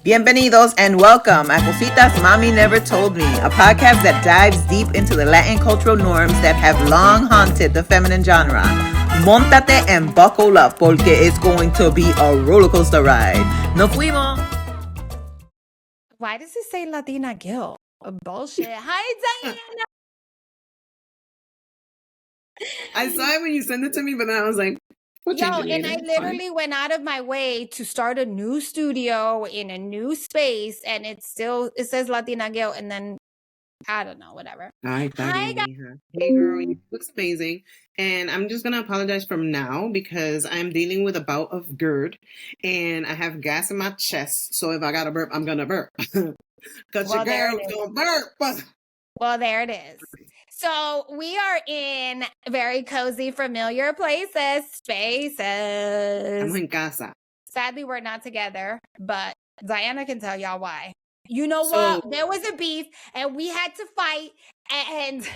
Bienvenidos and welcome a Cositas Mommy Never Told Me, a podcast that dives deep into the Latin cultural norms that have long haunted the feminine genre. Montate and buckle up porque it's going to be a roller coaster ride. Nos fuimos! Why does it say Latina Guild? Bullshit. Hi, Diana. I saw it when you sent it to me, but then I was like, we'll change it And later. I It's fine. literally went out of my way to start a new studio in a new space, and it says Latina Guild, and then I don't know, whatever. Hi, Hi, guys. Hey, girl, you looks amazing. And I'm just going to apologize from now because I'm dealing with a bout of GERD and I have gas in my chest. So if I got to burp, I'm going to burp. Because Well, your there girl it is. going to burp. Well, there it is. So we are in very cozy, familiar spaces. I'm in casa. Sadly, we're not together, but Diana can tell y'all why. You know So- what? There was a beef, and we had to fight, and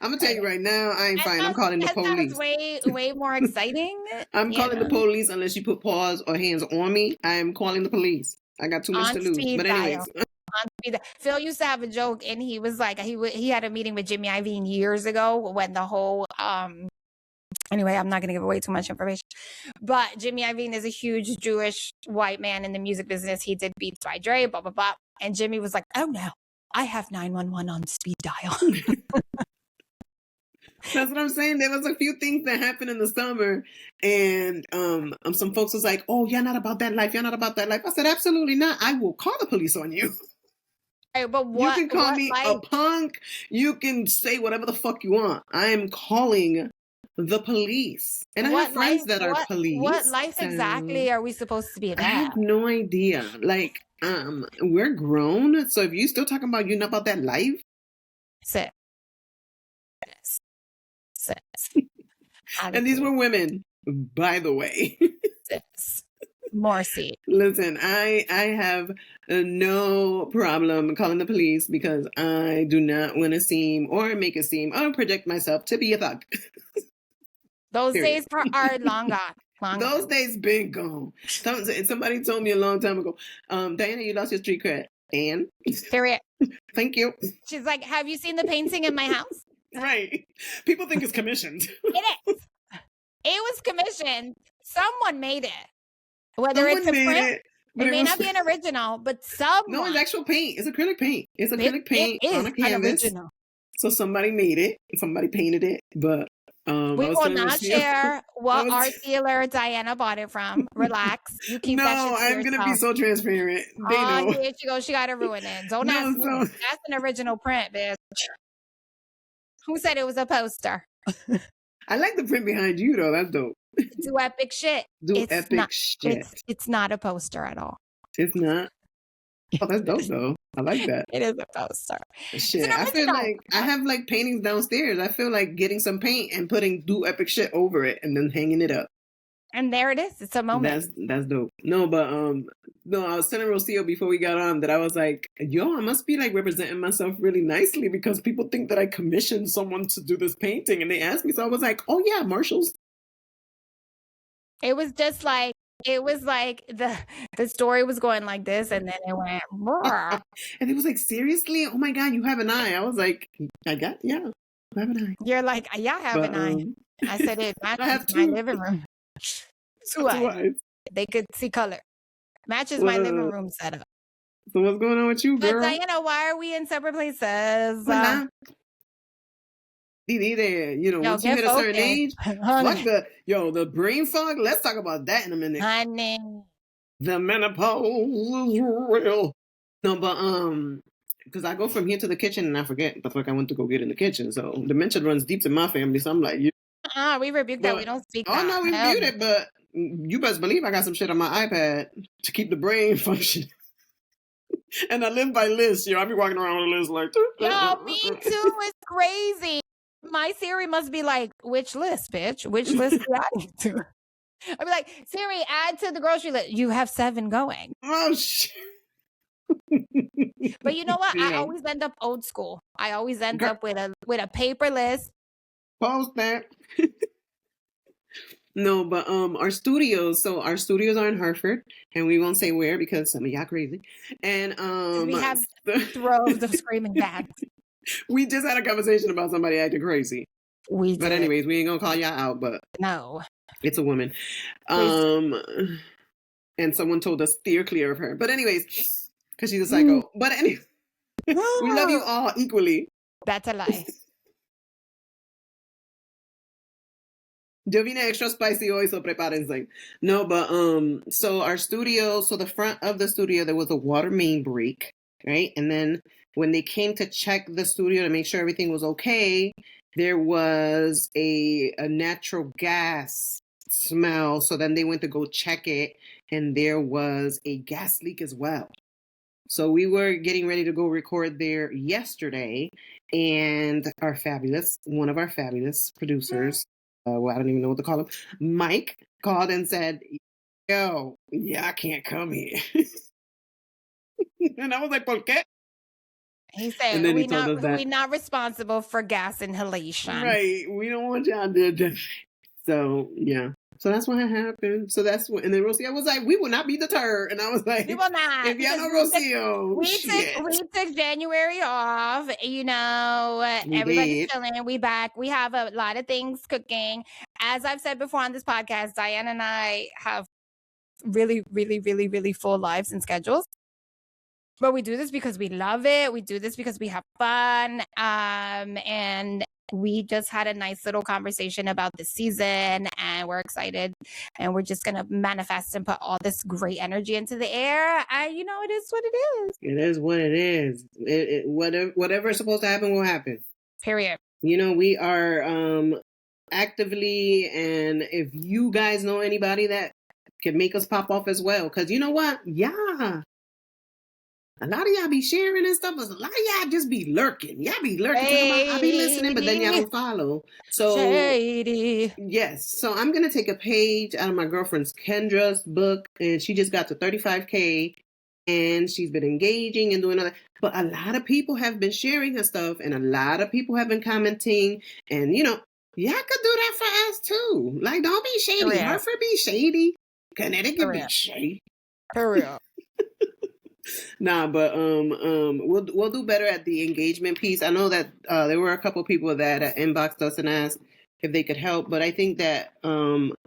I'm going to tell you right now, I ain't fine. I'm calling the that police. sounds way more exciting. I'm calling the police unless you put paws or hands on me. I'm calling the police. I got too much On to lose. speed But anyways. Phil used to have a joke, and he was like, he had a meeting with Jimmy Iovine years ago when the whole anyway, I'm not going to give away too much information, but Jimmy Iovine is a huge Jewish white man in the music business. He did Beats by Dre, blah blah blah, and Jimmy was like, "Oh no, I have 911 on speed dial." That's what I'm saying. There was a few things that happened in the summer, and some folks was like, "Oh, you're not about that life. You're not about that life." I said, "Absolutely not. I will call the police on you." Right, but what, you can call me life? a punk. You can say whatever the fuck you want. I am calling the police, and I have friends that are police. What life exactly are we supposed to be I have no idea. Like, we're grown, so if you still talking about you're not about that life, sit. And these were women, by the way. More seat. Listen, I have no problem calling the police because I do not want to seem or make it seem or project myself to be a thug. Those days are long gone. Those days been gone. Somebody told me a long time ago, Diana, you lost your street cred. And? Period. Thank you. She's like, have you seen the painting in my house? Right. People think it's commissioned. It is. It was commissioned. Someone made it. Whether it's a print, it may not be an original, but someone. No, it's actual paint. It's acrylic paint. It's acrylic paint on a canvas. So somebody made it. Somebody painted it. But we will not share what art dealer Diana bought it from. Relax. You keep that shit to I'm gonna be so transparent. They know. Here she goes. She got to ruin it. Don't ask me. That's an original print, bitch. Who said it was a poster? I like the print behind you though. That's dope. Do epic shit. Shit. It's not a poster at all. It's not. Oh, that's dope though. I like that. It is a poster. Shit, I feel like I have like paintings downstairs. I feel like getting some paint and putting do epic shit over it and then hanging it up. And there it is. It's a moment. That's dope. No, but no, I was telling Rocio before we got on that I was like, yo, I must be like representing myself really nicely because people think that I commissioned someone to do this painting and they asked me. So I was like, oh yeah, Marshall's. It was just like the story was going like this, and then it went. And it was like, seriously? Oh my God, you have an eye. I was like, I have an eye. You're like, yeah, I have an eye. I said it matches my living room. Two eyes. They could see color. Matches my living room setup. So what's going on with you, girl? But Diana, why are we in separate places? Either, once you hit a certain age, the brain fog. Let's talk about that in a minute. Honey. The menopause is real. No, but because I go from here to the kitchen and I forget the fuck I went to go get in the kitchen. So dementia runs deep in my family. So I'm like, we rebuke that. We don't speak that. Oh no, we rebuke it, but you best believe I got some shit on my iPad to keep the brain functioning. And I live by lists. I be walking around with a list like. Yo, me too. It's crazy. My Siri must be like, which list, bitch? Which list do I need to? I'd be like, Siri, add to the grocery list. You have 7 going. Oh, shit. But you know what? I always end up old school. I always end up with a paper list. Post that. No, but our studios. So our studios are in Hartford, and we won't say where because some of y'all crazy. And We have droves of screaming bands. we just had a conversation about somebody acting crazy. We But did. anyways, we ain't gonna call y'all out, but No. it's a woman. Please. And someone told us steer clear of her. But anyways, because she's a psycho. But anyway, we love you all equally. That's a lie. Yo vine extra spicy hoy, so prepárense. No, but so our studio, so the front of the studio, there was a water main break, right? And then when they came to check the studio to make sure everything was okay, there was a natural gas smell. So then they went to go check it, and there was a gas leak as well. So we were getting ready to go record there yesterday, and one of our fabulous producers, well, I don't even know what to call him, Mike, called and said, yo, yeah, I can't come here. And I was like, ¿por qué? He said, we're not responsible for gas inhalation. Right. We don't want y'all to die. So, yeah. So that's what happened. So that's what, and then Rocio was like, we will not be deterred. And I was like, we will not. If y'all know Rocio, we took January off. You know, everybody's chilling. We back. We have a lot of things cooking. As I've said before on this podcast, Diane and I have really, really, really, really full lives and schedules. But we do this because we love it. We do this because we have fun. And we just had a nice little conversation about the season, and we're excited, and we're just going to manifest and put all this great energy into the air. You know, it is what it is. It is what it is. Whatever is supposed to happen will happen. Period. You know, we are actively, and if you guys know anybody that can make us pop off as well, because you know what? Yeah. A lot of y'all be sharing and stuff, but a lot of y'all just be lurking. Y'all be lurking. I be listening, but then y'all don't follow. So, Shady. Yes. So I'm going to take a page out of my girlfriend's Kendra's book, and she just got to 35K, and she's been engaging and doing all that. But a lot of people have been sharing her stuff, and a lot of people have been commenting, and you know, y'all could do that for us too. Like, don't be shady. Hartford be shady. Connecticut be shady. For real. Nah, but we'll do better at the engagement piece. I know that there were a couple people that inboxed us and asked if they could help, but I think that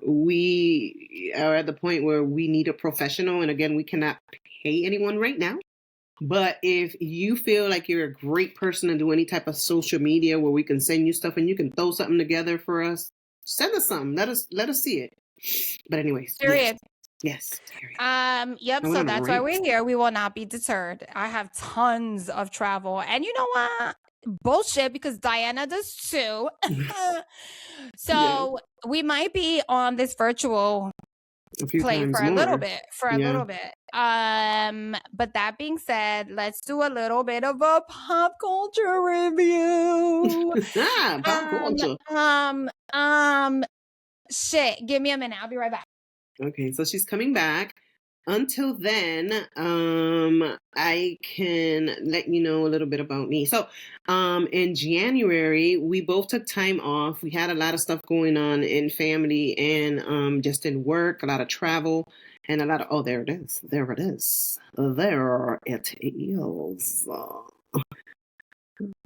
we are at the point where we need a professional, and again, we cannot pay anyone right now. But if you feel like you're a great person to do any type of social media where we can send you stuff and you can throw something together for us, send us something. Let us see it. But anyways, period. Yes. Yep. So that's why we're here. We will not be deterred. I have tons of travel, and you know what? Bullshit, because Diana does too. So we might be on this virtual play for a little bit. But that being said, let's do a little bit of a pop culture review. Pop culture. Shit. Give me a minute. I'll be right back. Okay, so she's coming back. Until then, I can let you know a little bit about me. So, in January, we both took time off. We had a lot of stuff going on in family and just in work, a lot of travel, and a lot of, there it is. There it is. There it is.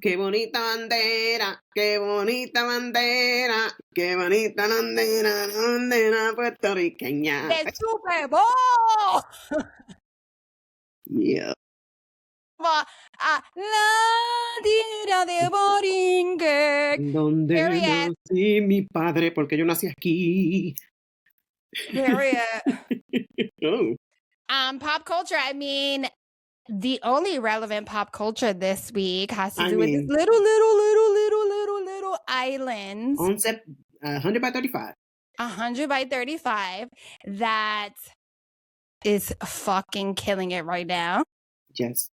Qué bonita bandera, qué bonita bandera, qué bonita bandera puertorriqueña. ¡De Super Bowl! Yeah. A la tierra de Borinque. Donde nací mi padre, porque yo nací aquí. Period. Oh. Pop culture, I mean, the only relevant pop culture this week has to do with this little island. 100 by 35. 100 by 35 that is fucking killing it right now. Yes.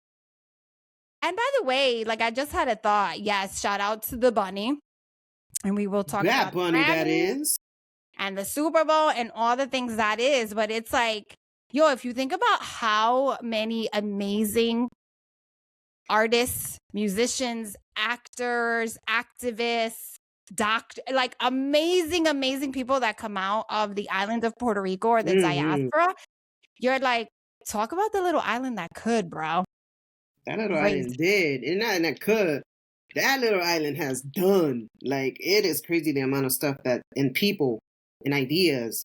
And by the way, like, I just had a thought. Yes, shout out to the bunny. And we will talk about bunny that is. And the Super Bowl and all the things that is. But it's like, yo, if you think about how many amazing artists, musicians, actors, activists, like amazing people that come out of the island of Puerto Rico or the diaspora. You're like, talk about the little island that could, bro. That little island did. And not that could. That little island has done. Like, it is crazy the amount of stuff that, and people, and ideas.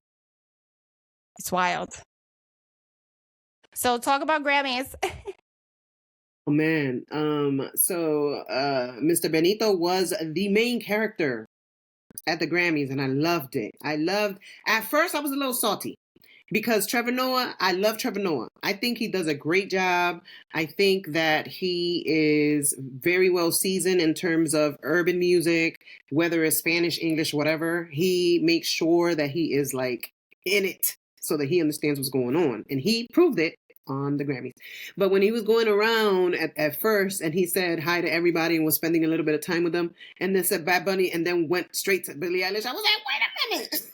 It's wild. So talk about Grammys. Oh, man. So Mr. Benito was the main character at the Grammys, and I loved it. At first I was a little salty because Trevor Noah, I love Trevor Noah. I think he does a great job. I think that he is very well seasoned in terms of urban music, whether it's Spanish, English, whatever. He makes sure that he is like in it so that he understands what's going on. And he proved it on the Grammys. But when he was going around at first and he said hi to everybody and was spending a little bit of time with them and then said Bad Bunny and then went straight to Billie Eilish, I was like, wait a minute.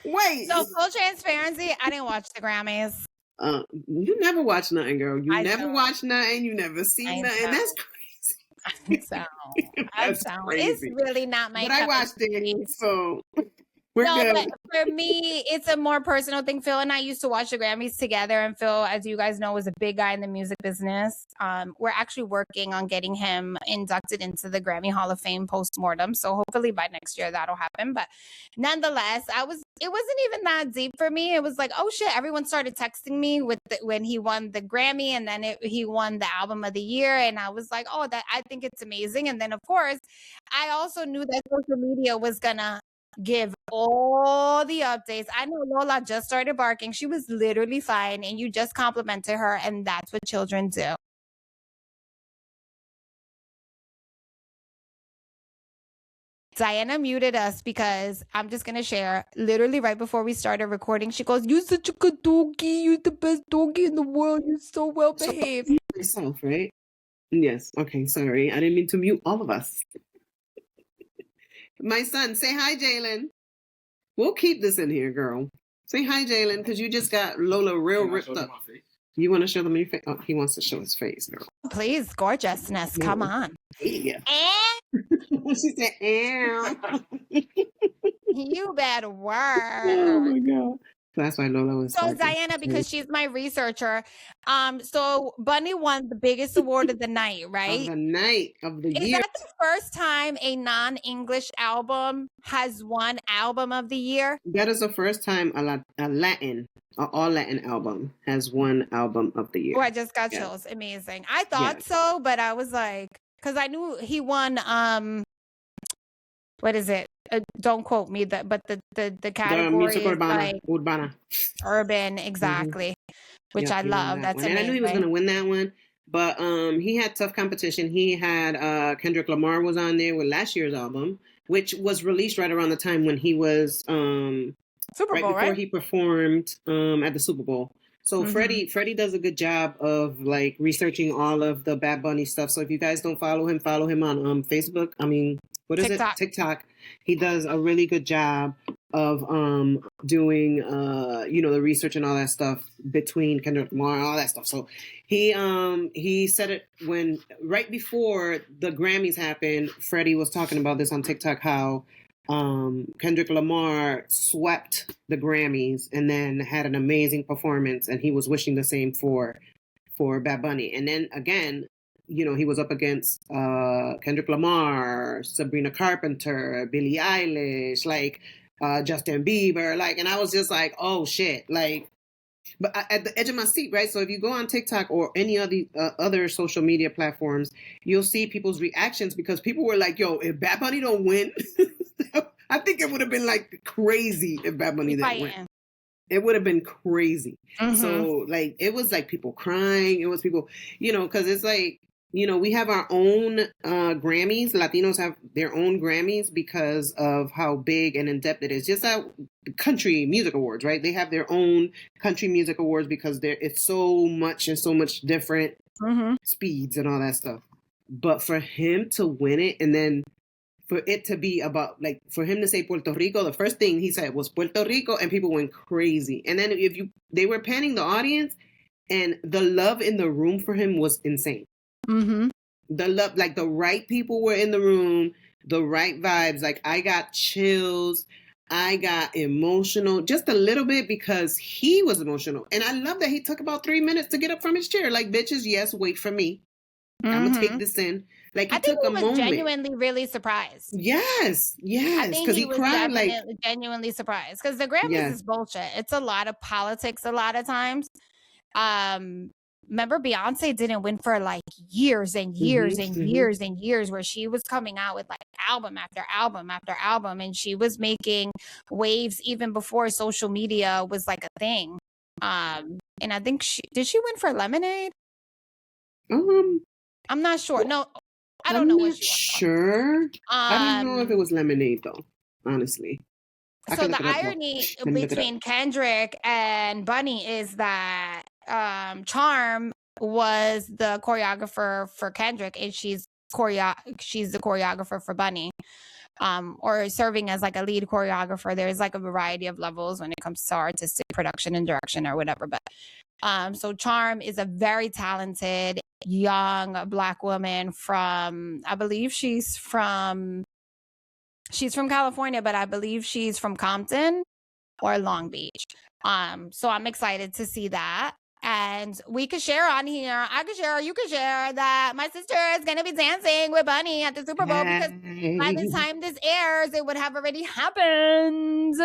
Wait. So full transparency, I didn't watch the Grammys. You never watch nothing, girl. You never watch nothing. You never see nothing. That's crazy. That's crazy. It's really not my. But I watched it, so we're good. But for me, it's a more personal thing. Phil and I used to watch the Grammys together, and Phil, as you guys know, was a big guy in the music business. We're actually working on getting him inducted into the Grammy Hall of Fame post-mortem, so hopefully by next year that'll happen. But nonetheless, it wasn't even that deep for me. It was like, oh shit, everyone started texting me when he won the Grammy, and then he won the album of the year, and I was like, oh, that I think it's amazing. And then of course, I also knew that social media was gonna give all the updates. I know Lola just started barking. She was literally fine, and you just complimented her, and that's what children do. Diana muted us because I'm just going to share, literally right before we started recording, she goes, "You're such a good doggy. You're the best doggy in the world. You're so well behaved." Yourself, right? Yes. Okay, sorry. I didn't mean to mute all of us. My son, say hi, Jalen. We'll keep this in here, girl. Say hi, Jalen, because you just got Lola real ripped up. You want to show them your face? Oh, he wants to show his face, girl. Please, gorgeousness. Come on. Yeah. She said, "Ew." You better work. Oh, my God. So that's why Lola was. So Diana, because she's my researcher, so Bunny won the biggest award of the night, right? Of the night of the year. Is that the first time a non-English album has won album of the year? That is the first time an all Latin album has won album of the year. Oh, I just got chills. Amazing. I thought so, but I was like, because I knew he won. What is it? Don't quote me, but the category is like urbana. Urban, exactly, which I love. That's amazing. And I knew he was going to win that one, but he had tough competition. He had Kendrick Lamar was on there with last year's album, which was released right around the time when he was Super Bowl, before he performed at the Super Bowl. So Freddie does a good job of like researching all of the Bad Bunny stuff. So if you guys don't follow him on Facebook. I mean, what is TikTok. it? TikTok. He does a really good job of doing the research and all that stuff between Kendrick Lamar and all that stuff. So he said it when right before the Grammys happened. Freddie was talking about this on TikTok, how Kendrick Lamar swept the Grammys and then had an amazing performance, and he was wishing the same for Bad Bunny. And then again, he was up against Kendrick Lamar, Sabrina Carpenter, Billie Eilish, like Justin Bieber, like, and I was just like, oh shit, like, but at the edge of my seat, right? So if you go on TikTok or any of the other social media platforms, you'll see people's reactions because people were like, yo, if Bad Bunny don't win, I think it would have been like crazy if Bad Bunny didn't win. It would have been crazy. So like, it was like people crying. It was people, because it's like, we have our own Grammys. Latinos have their own Grammys because of how big and in-depth it is. Just like country music awards, right? They have their own country music awards because it's so much and so much different speeds and all that stuff. But for him to win it and then for it to be about, like, for him to say Puerto Rico, the first thing he said was Puerto Rico, and people went crazy. And then they were panning the audience, and the love in the room for him was insane. The love, like the right people were in the room, the right vibes. Like I got chills. I got emotional just a little bit because he was emotional. And I love that he took about 3 minutes to get up from his chair. Like, bitches, yes, wait for me. I'm going to take this in. Like, he I think took a he was moment. genuinely really surprised. Yes, I think because he he was cried like, genuinely surprised because the Grammys yeah. is bullshit. It's a lot of politics a lot of times. Remember Beyonce didn't win for like years and years and years and years, where she was coming out with like album after album after album, and she was making waves even before social media was like a thing. And I think she win for Lemonade? I'm not sure. No, I don't know what she won. Sure. I don't know if it was Lemonade though, honestly. So the irony between Kendrick and Bunny is that Charm was the choreographer for Kendrick, and she's the choreographer for Bunny, or serving as like a lead choreographer. There's like a variety of levels when it comes to artistic production and direction or whatever. But so Charm is a very talented young Black woman from, I believe she's from California, but I believe she's from Compton or Long Beach. So I'm excited to see that. And we could share on here. I could share, you could share that my sister is going to be dancing with Bunny at the Super Bowl, because by the time this airs, it would have already happened.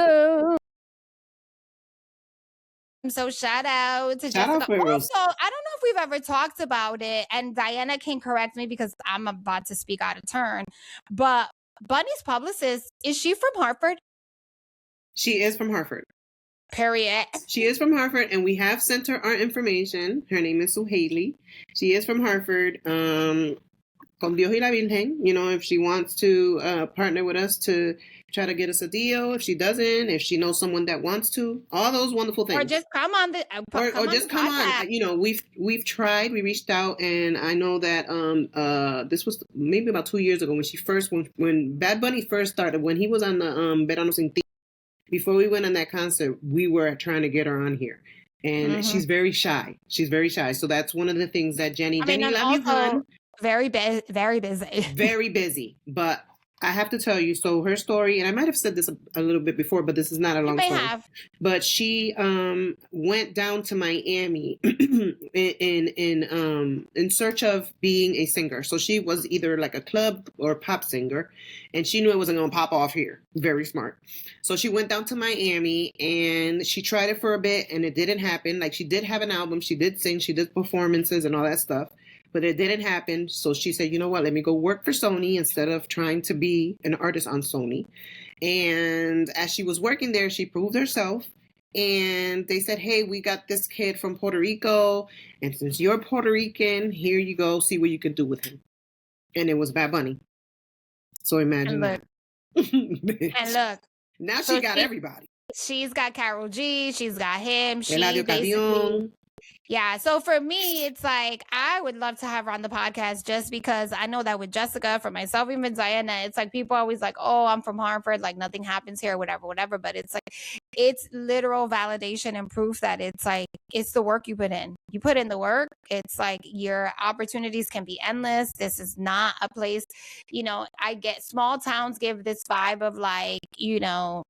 So shout out to Jessica. Also, I don't know if we've ever talked about it, and Diana can correct me because I'm about to speak out of turn, but Bunny's publicist, is she from Hartford? She is from Hartford. Period. She is from Hartford, and we have sent her our information. Her name is Suhaili. She is from Hartford. Con Dios y la Virgen, you know, if she wants to partner with us to try to get us a deal, if she doesn't, if she knows someone that wants to, all those wonderful things. Or just come on the or just come on. You know, we've tried, we reached out, and I know that this was maybe about 2 years ago when Bad Bunny first started, when he was on the Verano Sin Ti. Before we went on that concert, we were trying to get her on here. And she's very shy. So that's one of the things that Jenny love you, hon. Very busy. Very busy. But I have to tell you, so her story, and I might have said this a little bit before, but this is not a long story. But she went down to Miami in search of being a singer. So she was either like a club or pop singer, and she knew it wasn't going to pop off here. Very smart. So she went down to Miami, and she tried it for a bit, and it didn't happen. Like, she did have an album, she did sing, she did performances and all that stuff. But it didn't happen. So she said, you know what, let me go work for Sony instead of trying to be an artist on Sony. And as she was working there, she proved herself. And they said, hey, we got this kid from Puerto Rico. And since you're Puerto Rican, here you go. See what you can do with him. And it was Bad Bunny. So imagine that. And look. Now she got everybody. She's got Karol G. She's got him. Eladio Carrión. Yeah, so for me, it's like I would love to have her on the podcast, just because I know that with Jessica, for myself, even Diana, it's like people always like, oh, I'm from Hartford, like nothing happens here, whatever. But it's like, it's literal validation and proof that it's like, it's the work you put in. You put in the work. It's like your opportunities can be endless. This is not a place, you know, I get small towns give this vibe of like, you know,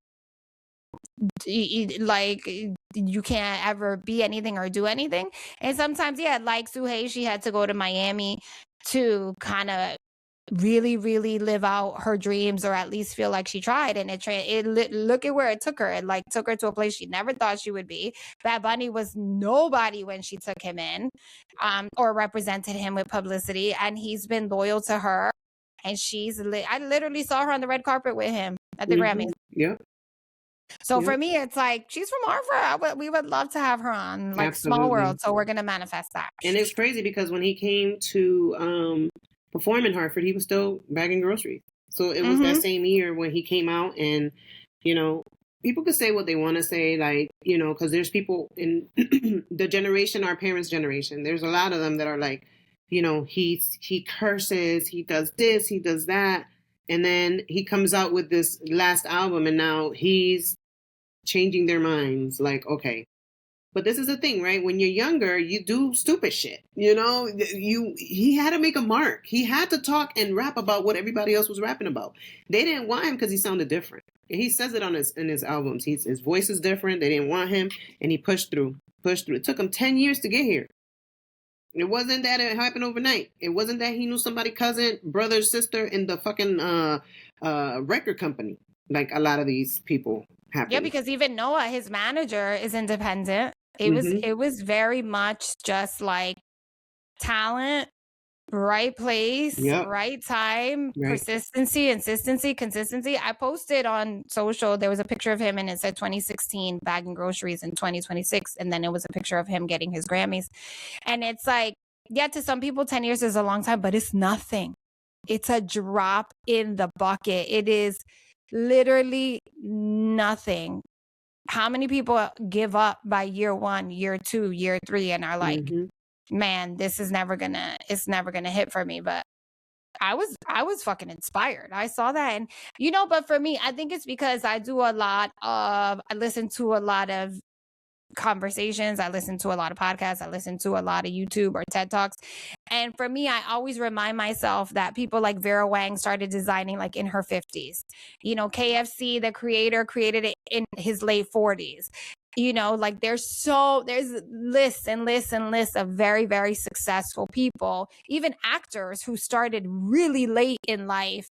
like you can't ever be anything or do anything. And sometimes, yeah, like Suhei, she had to go to Miami to kind of really live out her dreams, or at least feel like she tried. And look at where it took her. It like took her to a place she never thought she would be. Bad Bunny was nobody when she took him in, or represented him with publicity, and he's been loyal to her. And I literally saw her on the red carpet with him at the Grammys. Yeah. So for me, it's like, she's from Hartford. We would love to have her on, like, Absolutely. Small world. So we're going to manifest that. And it's crazy because when he came to perform in Hartford, he was still bagging groceries. So it was that same year when he came out, and, you know, people could say what they want to say, like, you know, because there's people in the generation, our parents' generation, there's a lot of them that are like, you know, he curses, he does this, he does that. And then he comes out with this last album, and now he's changing their minds. Like, okay, But this is the thing, right? When you're younger, you do stupid shit. You know, he had to make a mark. He had to talk and rap about what everybody else was rapping about. They didn't want him because he sounded different. And he says it in his albums. His voice is different. They didn't want him, and he pushed through. It took him 10 years to get here. It wasn't that it happened overnight. It wasn't that he knew somebody, cousin, brother, sister in the fucking record company, like a lot of these people happen. Yeah, because even Noah, his manager, is independent. It was very much just like talent, right place, right time, persistency, consistency. I posted on social, there was a picture of him and it said 2016 bagging groceries in 2026. And then it was a picture of him getting his Grammys. And it's like, yeah, to some people, 10 years is a long time, but it's nothing. It's a drop in the bucket. It is literally nothing. How many people give up by year 1, year 2, year 3 and are like, man, this is never gonna hit for me? But I was fucking inspired. I saw that. And but for me, I think it's because I listen to a lot of conversations, I listen to a lot of podcasts, I listen to a lot of YouTube or TED Talks. And for me, I always remind myself that people like Vera Wang started designing like in her 50s. KFC, the creator, created it in his late 40s. Like there's lists and lists and lists of very, very successful people, even actors who started really late in life.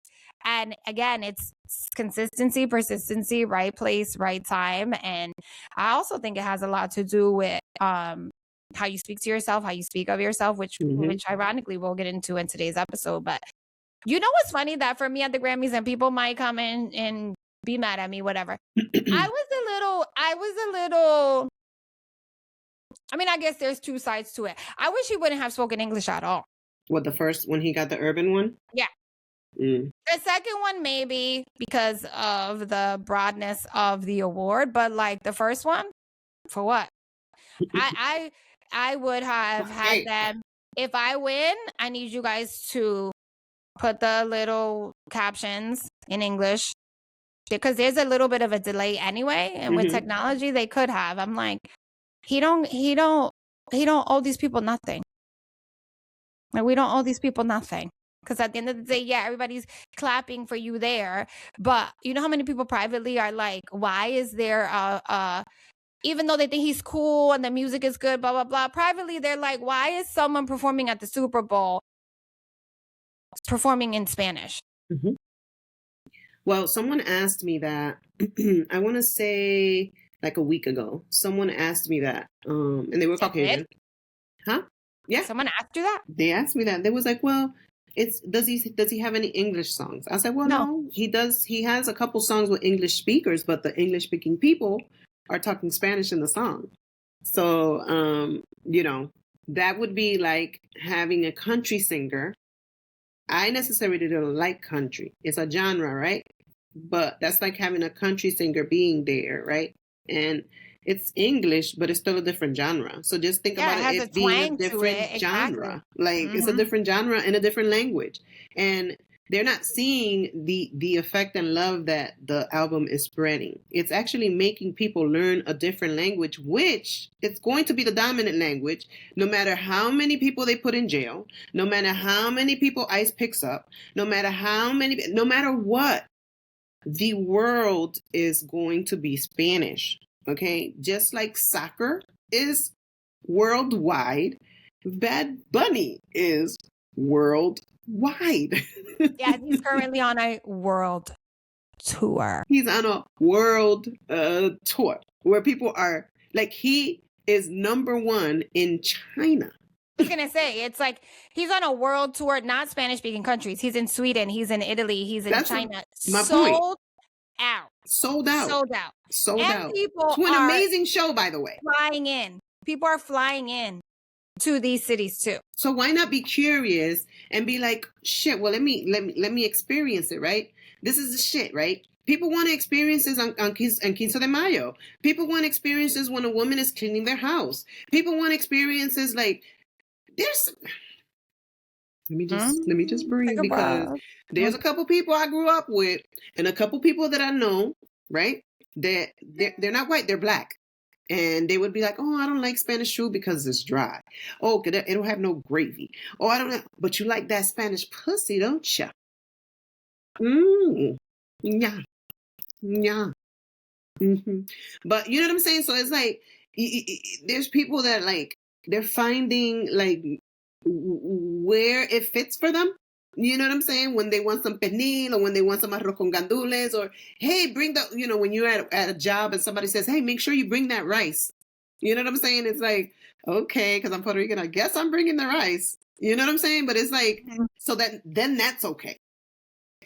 And again, it's consistency, persistency, right place, right time. And I also think it has a lot to do with how you speak to yourself, how you speak of yourself, which ironically we'll get into in today's episode. But what's funny? That for me at the Grammys, and people might come in and be mad at me, whatever. I was a little, I mean, I guess there's two sides to it. I wish he wouldn't have spoken English at all. What, the first, when he got the urban one? Yeah. The second one, maybe because of the broadness of the award, but like the first one, for what? I would have had them. If I win, I need you guys to put the little captions in English, because there's a little bit of a delay anyway, and with technology they could have. I'm like, he don't owe these people nothing. Like, we don't owe these people nothing. Because at the end of the day, yeah, everybody's clapping for you there. But you know how many people privately are like, why is there even though they think he's cool and the music is good, blah, blah, blah. Privately, they're like, why is someone performing at the Super Bowl performing in Spanish? Well, someone asked me that, I want to say like a week ago. Someone asked me that, and they were Caucasian. Huh? Yeah. Someone asked you that? They asked me that. They was like, well, does he have any English songs? I said, well, no, he does. He has a couple songs with English speakers, but the English speaking people are talking Spanish in the song. So, that would be like having a country singer. I necessarily don't like country. It's a genre, right? But that's like having a country singer being there, right? And it's English, but it's still a different genre. So just think about it being a different genre. Like, it's a different genre in a different language. And they're not seeing the effect and love that the album is spreading. It's actually making people learn a different language, which it's going to be the dominant language, no matter how many people they put in jail, no matter how many people ICE picks up, no matter what, the world is going to be Spanish. Okay, just like soccer is worldwide, Bad Bunny is worldwide. Yeah, he's currently on a world tour. He's on a world tour where people are like, he is number one in China. I was gonna say, it's like he's on a world tour, not Spanish speaking countries. He's in Sweden, he's in Italy, he's in China. Sold out. People to an amazing show, by the way. Flying in. People are flying in to these cities too. So why not be curious and be like, shit, well, let me experience it, right? This is the shit, right? People want experiences on Quince de Mayo. People want experiences when a woman is cleaning their house. People want experiences like let me just breathe, because there's a couple people I grew up with and a couple people that I know, right? They're not white, they're black. And they would be like, oh, I don't like Spanish food because it's dry. Oh, it don't have no gravy. Oh, I don't know. But you like that Spanish pussy, don't you? Yeah. Yeah. But you know what I'm saying? So it's like, there's people that like, they're finding like where it fits for them. You know what I'm saying? When they want some pernil or when they want some arroz con gandules, or hey, bring the, when you're at a job and somebody says, hey, make sure you bring that rice. You know what I'm saying? It's like, okay, because I'm Puerto Rican, I guess I'm bringing the rice. You know what I'm saying? But it's like, so that then that's okay.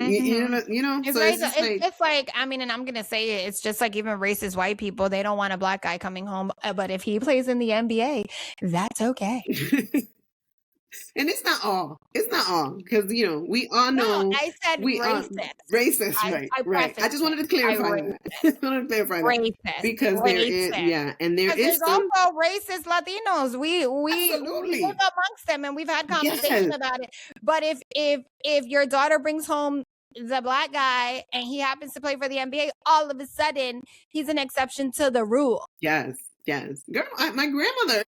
It's So like, it's just it's like, just like, I mean, and I'm gonna say it, it's just like even racist white people, they don't want a black guy coming home, but if he plays in the NBA, that's okay. and it's not all. It's not all, because we all know. No, I said we are racist. racist, right. I just wanted to clarify that. Because there is, and there is there's some. also racist Latinos. We Absolutely. live amongst them, and we've had conversation Yes. about it. But if your daughter brings home the black guy and he happens to play for the NBA, all of a sudden he's an exception to the rule. Yes. Girl, my grandmother,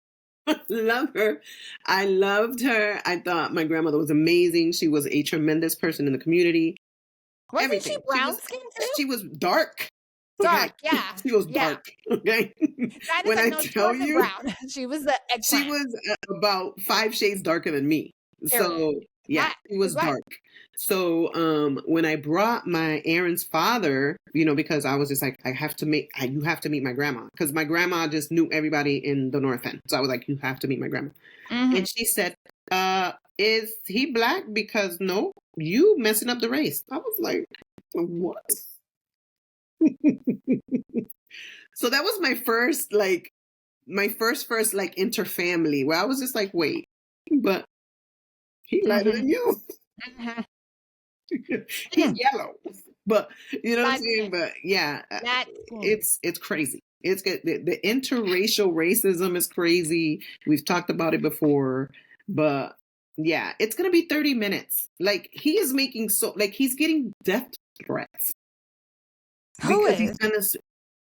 love her. I loved her. I thought my grandmother was amazing. She was a tremendous person in the community. Wasn't she brown skin too? She was dark. Dark, yeah. She was dark. Okay. When I tell you, brown. She was the eggplant. She was about 5 shades darker than me. So yeah, she was dark. So when I brought my Aaron's father, because I was just like, you have to meet my grandma, because my grandma just knew everybody in the North End. So I was like, you have to meet my grandma. And she said, is he black? Because no, you messing up the race. I was like, what? So that was my first like interfamily, where I was just like, wait, but he lighter than you. He's yellow, but you know what I'm saying. But yeah, it's crazy. It's good. The interracial racism is crazy. We've talked about it before, but yeah, it's gonna be 30 minutes. Like, he is making he's getting death threats. Who is? He's gonna.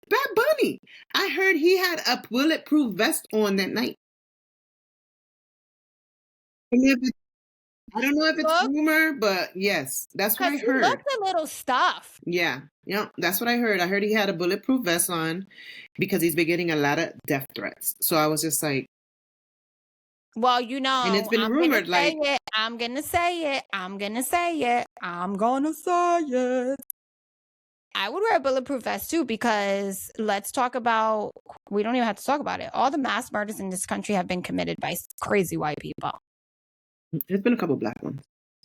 Bad Bunny. I heard he had a bulletproof vest on that night. I don't know if it's rumor, but yes, that's what I heard. He looked a little stuffed. Yeah, that's what I heard. I heard he had a bulletproof vest on because he's been getting a lot of death threats. So I was just like, well, and it's been rumored, like, I'm gonna say it. I would wear a bulletproof vest too, because let's talk about, we don't even have to talk about it. All the mass murders in this country have been committed by crazy white people. There's been a couple black ones.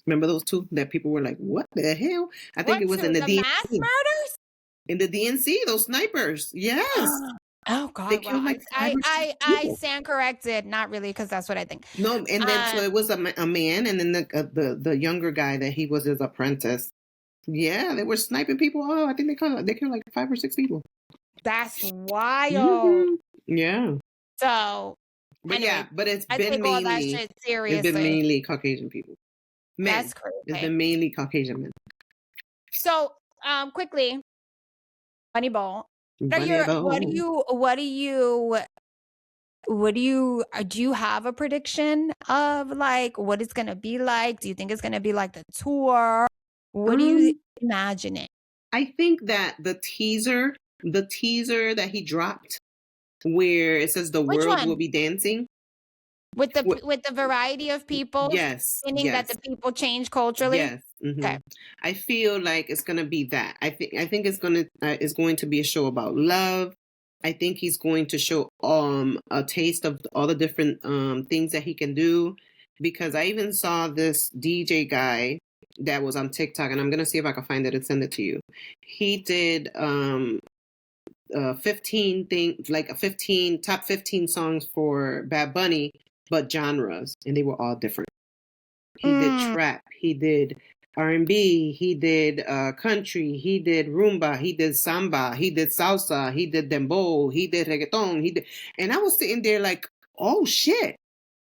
Remember those two that people were like, what the hell? I think it was in the DNC. Mass murders? In the DNC, those snipers. Yes. Oh God! Well, I stand corrected. Not really, because that's what I think. No, and then so it was a man, and then the younger guy that he was his apprentice. Yeah, they were sniping people. Oh, I think they killed like 5 or 6 people. That's wild. Yeah. So, but anyway, yeah, but it's been mainly Caucasian people. Men. That's crazy. It's been mainly Caucasian men. So, quickly, Bunny Ball. Do you have a prediction of like what it's gonna be like? Do you think it's gonna be like the tour? What do you imagine it? I think that the teaser that he dropped, where it says the world will be dancing. With the variety of people, yes, meaning that the people change culturally. Yes, okay. I feel like it's gonna be that. I think it's going to be a show about love. I think he's going to show a taste of all the different things that he can do, because I even saw this DJ guy that was on TikTok, and I'm gonna see if I can find it and send it to you. He did 15 things, like a top 15 songs for Bad Bunny, but genres, and they were all different. He did trap, he did R&B, he did country, he did rumba, he did samba, he did salsa, he did dembow, he did reggaeton, and I was sitting there like, oh shit,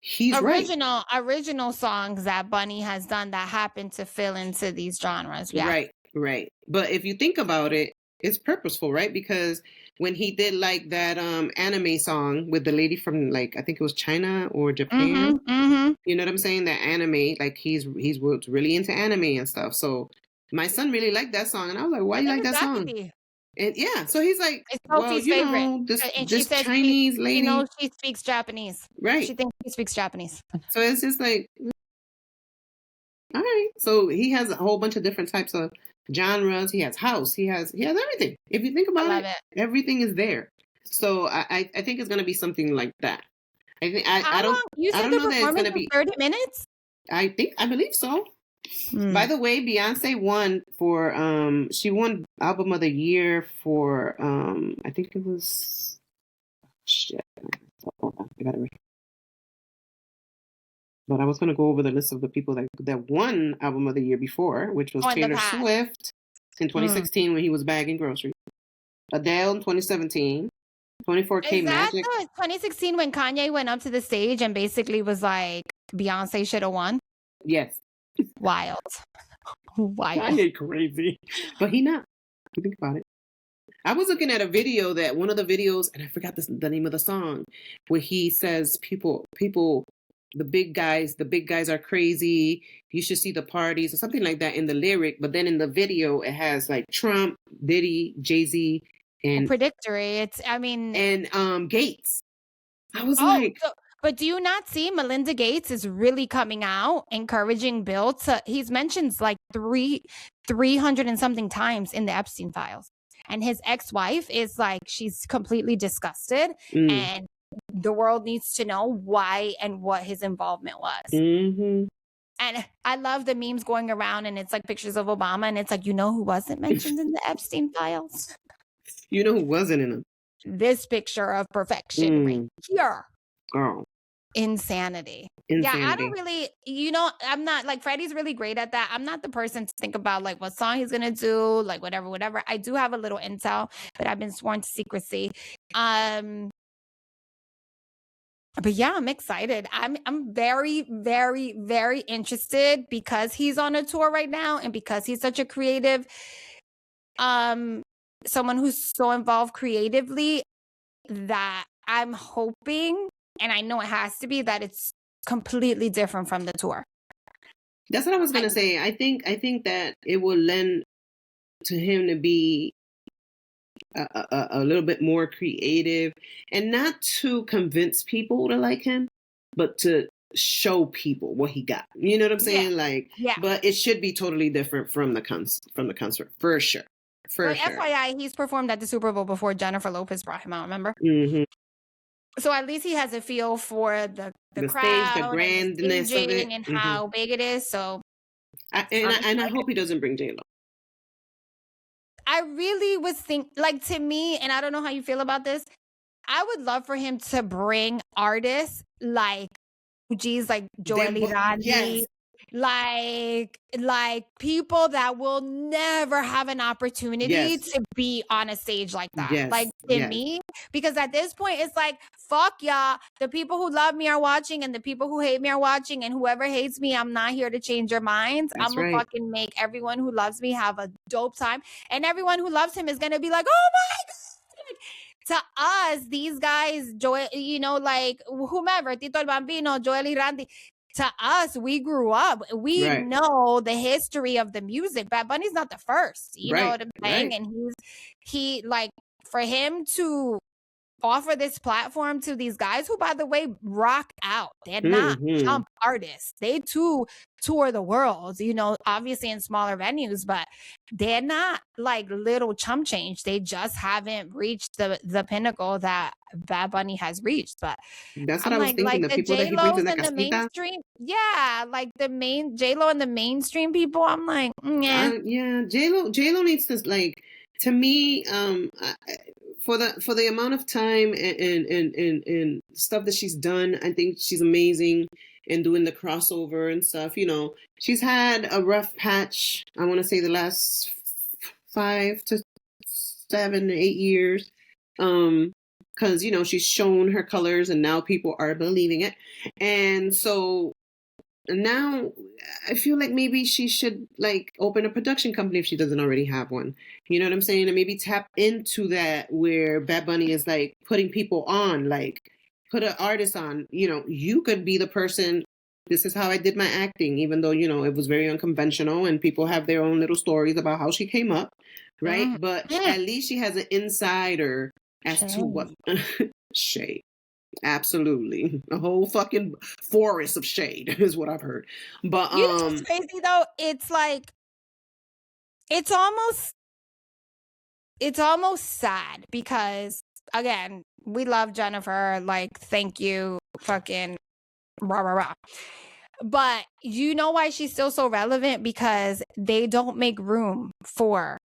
he's original songs that Bunny has done that happen to fill into these genres. Yeah, right. But if you think about it, it's purposeful, right? Because when he did like that anime song with the lady from like I think it was China or Japan, you know what I'm saying? That anime, like he's really into anime and stuff. So my son really liked that song, and I was like, "Why I you think like it's that got to song?" be. And yeah, so he's like, It's "Well, Sophie's favorite. And she this says Chinese she lady, knows she speaks Japanese. right?" She thinks he speaks Japanese. So it's just like, all right. So he has a whole bunch of different types of genres. He has house. He has everything. If you think I about love it, it. everything is there. So I think it's gonna be something like that. I think How long? You I said don't the know that it's performance gonna was be. 30 minutes? I believe so. Hmm. By the way, Beyonce won for she won album of the year for I think it was shit. Hold on, I gotta but I was going to go over the list of the people that won album of the year before, which was Oh, in the Taylor past. Swift in 2016 when he was bagging groceries, Adele in 2017, 24K Is that Magic. the 2016 when Kanye went up to the stage and basically was like, Beyonce should have won? Yes, Wild. Wild. Kanye crazy, but he not. You think about it. I was looking at a video that one of the videos, and I forgot the name of the song, where he says people, the big guys are crazy. You should see the parties or something like that in the lyric. But then in the video, it has like Trump, Diddy, Jay-Z, and Predictory. It's, I mean, and Gates. I was like, but do you not see Melinda Gates is really coming out, encouraging Bill to, he's mentioned like 300 and something times in the Epstein files. And his ex-wife is like, she's completely disgusted. And the world needs to know why and what his involvement was. mm-hmm. And I love the memes going around, and it's like pictures of Obama, and it's like, you know who wasn't mentioned in the Epstein files? You know who wasn't in them? This picture of perfection right here. Girl. Insanity. Yeah, I don't really, I'm not like, Freddie's really great at that. I'm not the person to think about like what song he's gonna do, like whatever. I do have a little intel, but I've been sworn to secrecy. But yeah, I'm excited. I'm very, very, very interested because he's on a tour right now and because he's such a creative, someone who's so involved creatively, that I'm hoping, and I know it has to be, that it's completely different from the tour. That's what I was gonna say. I think that it will lend to him to be a little bit more creative, and not to convince people to like him, but to show people what he got. You know what I'm saying? Yeah. Like, Yeah. But it should be totally different from the concert for sure. But FYI, he's performed at the Super Bowl before Jennifer Lopez brought him out. Remember? Mm-hmm. So at least he has a feel for the crowd, stage, the grandness and of it, and how big it is. So, I hope he doesn't bring J-Lo. I really was like, to me, and I don't know how you feel about this, I would love for him to bring artists like, geez, like Joely Randy, like people that will never have an opportunity to be on a stage like that. Like, to me, because at this point it's like, fuck y'all, the people who love me are watching and the people who hate me are watching, and whoever hates me, I'm not here to change your minds. I'm gonna fucking make everyone who loves me have a dope time, and everyone who loves him is gonna be like, oh my God. To us, these guys, like whomever, Tito el Bambino, Joely Randy, to us, we grew up. We know the history of the music. Bad Bunny's not the first. You know what I'm saying? And he like, for him to offer this platform to these guys who, by the way, rock out. They're not jump artists. They too tour the world, obviously in smaller venues, but they're not like little chump change. They just haven't reached the pinnacle that Bad Bunny has reached. But that's what I was thinking. Like the people that he brings in the the mainstream, like the main J-Lo and the mainstream people, I'm like, J-Lo needs to, like, to me, for the amount of time and stuff that she's done, I think she's amazing, and doing the crossover and stuff. She's had a rough patch, I want to say the last 5 to 7 to 8 years, because she's shown her colors and now people are believing it. And so now I feel like maybe she should like open a production company if she doesn't already have one. You know what I'm saying? And maybe tap into that where Bad Bunny is like putting people on, like put an artist on. You know, you could be the person. This is how I did my acting, even though, you know, it was very unconventional and people have their own little stories about how she came up, right? Mhm. But at least she has an insider as to Shame. what shade. Absolutely. A whole fucking forest of shade is what I've heard. But You know what's crazy though? It's like it's almost sad because again, we love Jennifer, like thank you, fucking rah rah rah. But you know why she's still so relevant? Because they don't make room for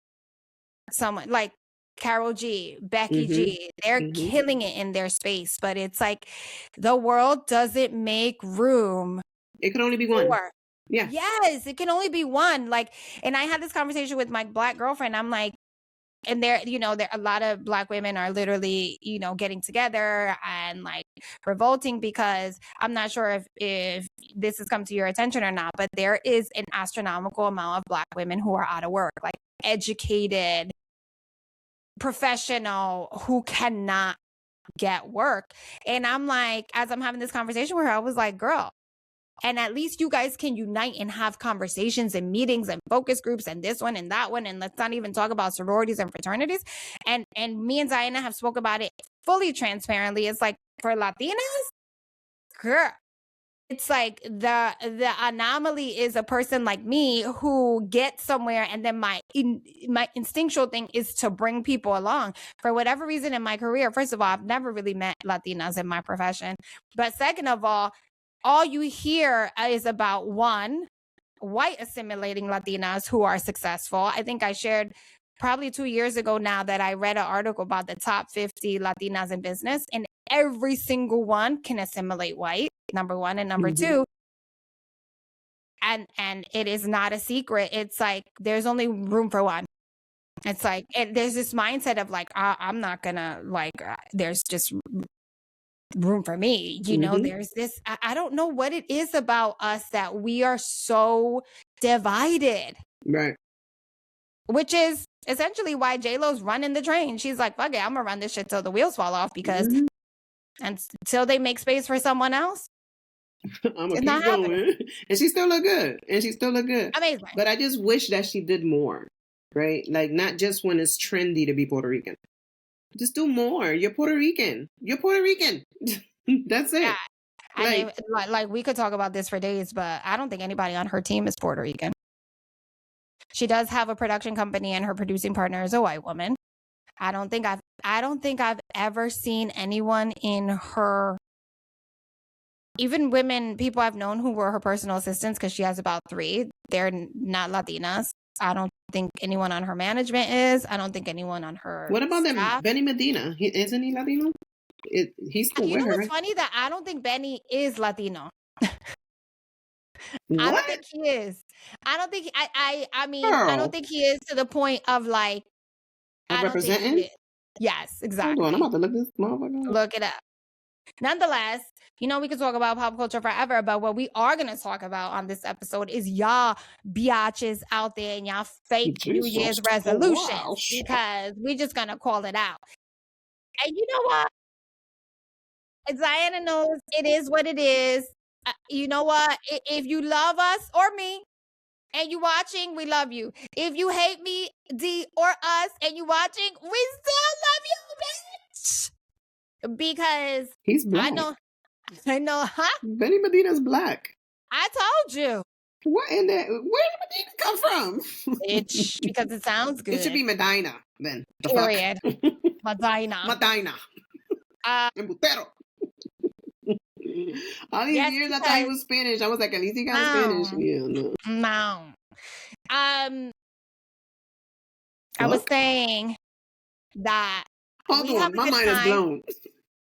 someone like Carol G, Becky mm-hmm, G. They're mm-hmm. killing it in their space, but it's like the world doesn't make room It could only be one. for. Yeah. Yes, it can only be one. Like, and I had this conversation with my Black girlfriend. I'm like, and there, you know, there a lot of Black women are literally, you know, getting together and like revolting because I'm not sure if this has come to your attention or not, but there is an astronomical amount of Black women who are out of work, like educated, professional, who cannot get work. And I'm like, as I'm having this conversation with her, I was like, girl, and at least you guys can unite and have conversations and meetings and focus groups and this one and that one. And let's not even talk about sororities and fraternities. And me and Diana have spoke about it fully transparently. It's like for Latinas, girl, it's like the anomaly is a person like me who gets somewhere and then my instinctual thing is to bring people along. For whatever reason in my career, first of all, I've never really met Latinas in my profession. But second of all you hear is about one, white assimilating Latinas who are successful. I think I shared probably 2 years ago now that I read an article about the top 50 Latinas in business, and every single one can assimilate white, number one. And number two, and it is not a secret. It's like there's only room for one. It's like there's this mindset of like, I'm not gonna like, there's just room for me, you know. There's this, I don't know what it is about us that we are so divided, Right. which is essentially why J-Lo's running the train. She's like, fuck it, I'm gonna run this shit till the wheels fall off, because until they make space for someone else, I'm it's keep not going. happening. And she still look good. Amazing. But I just wish that she did more, right? Like not just when it's trendy to be Puerto Rican. Just do more. You're Puerto Rican. That's it. Yeah. And like we could talk about this for days, but I don't think anybody on her team is Puerto Rican. She does have a production company and her producing partner is a white woman. I don't think I've ever seen anyone in her, even women, people I've known who were her personal assistants, because she has about 3. They're not Latinas. I don't think anyone on her management is. I don't think anyone on her What about staff. them? Benny Medina, isn't he Latino? He's still with her. What's funny that I don't think Benny is Latino. What? I don't think he is. I don't think I mean, I don't think he is to the point of like I don't think he representing? is. Yes, exactly. Hold on, I'm about to look this motherfucker up. Look it up. Nonetheless, you know, we could talk about pop culture forever, but what we are going to talk about on this episode is y'all biatches out there and y'all fake New Year's resolutions, because we're just going to call it out. And you know what? Diana knows it is what it is. You know what? If you love us or me and you watching, we love you. If you hate me, D, or us, and you watching, we still love you, bitch. Because he's black. I know, huh? Benny Medina's black. I told you. What in there? Where did Medina come from? It's because it sounds good. It should be Medina then. Period. Medina. Embutero. All these years I thought he was Spanish. I was like, at least he got Spanish. Yeah, no. I was saying that. Hold on, my mind is blown.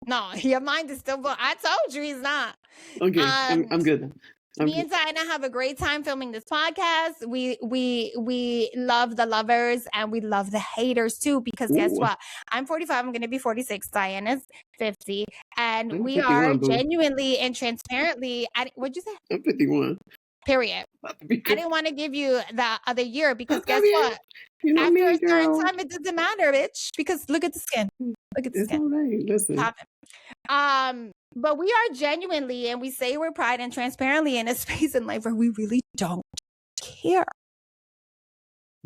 No, your mind is still blown. I told you he's not. Okay, I'm good. Me and Diana have a great time filming this podcast. We love the lovers and we love the haters too, because guess what? I'm 45. I'm going to be 46. Diana's 50. And we are genuinely and transparently. What'd you say? I'm 51. Period. I didn't want to give you the other year because guess what? You know After me, a certain girl. time, it doesn't matter, bitch. Because look at the skin. Look at the skin. All right. Listen. But we are genuinely, and we say we're pride and transparently in a space in life where we really don't care.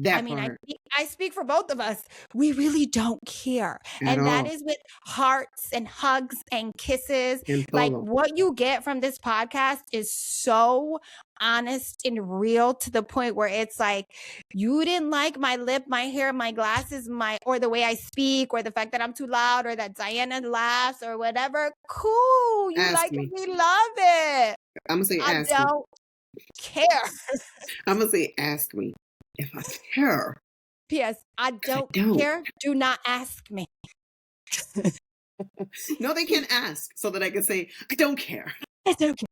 I speak for both of us. We really don't care. And that is with hearts and hugs and kisses. Like what you get from this podcast is so honest and real, to the point where it's like, you didn't like my lip, my hair, my glasses, or the way I speak, or the fact that I'm too loud, or that Diana laughs, or whatever. Cool. You like it. We love it. I'm going to say ask me. I don't care. I'm going to say ask me. If I care. P.S. I don't care. Do not ask me. No, they can ask so that I can say, I don't care. I don't care.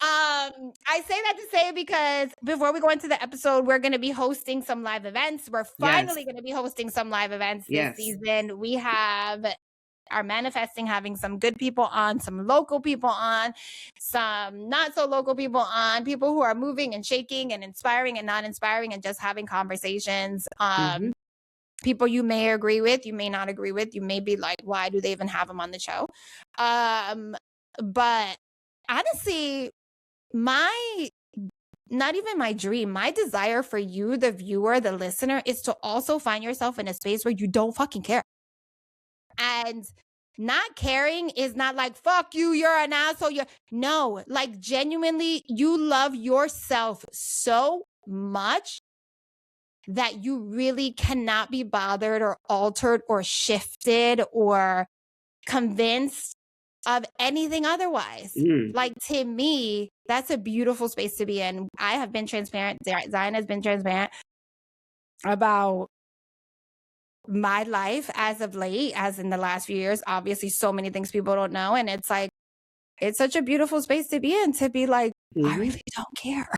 I say that to say because before we go into the episode, we're going to be hosting some live events. We're finally going to be hosting some live events this season. We are manifesting having some good people on, some local people on, some not so local people on, people who are moving and shaking and inspiring and not inspiring and just having conversations. People you may agree with, you may not agree with, you may be like, why do they even have them on the show? But honestly, not even my dream, my desire for you, the viewer, the listener, is to also find yourself in a space where you don't fucking care. And not caring is not like, fuck you, you're an asshole. No, like genuinely, you love yourself so much that you really cannot be bothered or altered or shifted or convinced of anything otherwise. Like, to me, that's a beautiful space to be in. I have been transparent. Zion has been transparent about my life as of late, as in the last few years. Obviously, so many things people don't know. And it's like, it's such a beautiful space to be in, to be like, I really don't care.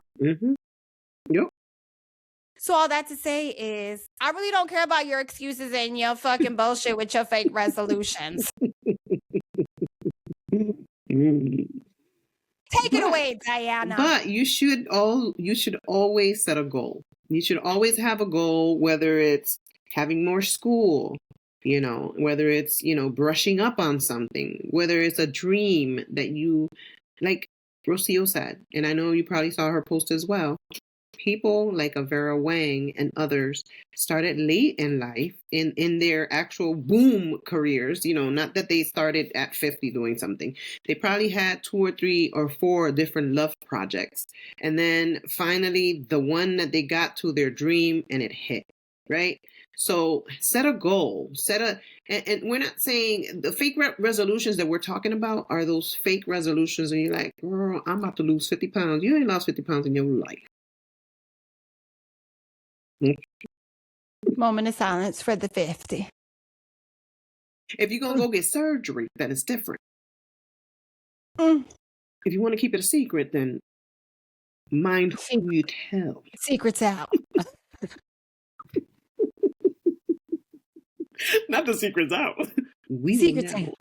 Yep. So all that to say is, I really don't care about your excuses and your fucking bullshit with your fake resolutions. Take it away, Diana. But you should always set a goal. You should always have a goal, whether it's having more school, whether it's, brushing up on something, whether it's a dream that you, like Rocio said, and I know you probably saw her post as well. People like a Vera Wang and others started late in life in their actual boom careers, not that they started at 50 doing something. They probably had 2 or 3 or 4 different love projects. And then finally the one that they got to their dream and it hit, right? So set a goal, and we're not saying the fake resolutions that we're talking about are those fake resolutions and you're like, girl, I'm about to lose 50 pounds. You ain't lost 50 pounds in your life. Moment of silence for the 50. If you're going to go get surgery, then it's different. If you want to keep it a secret, then mind who you tell. Secret's out. Not the secret's out. Secret's out.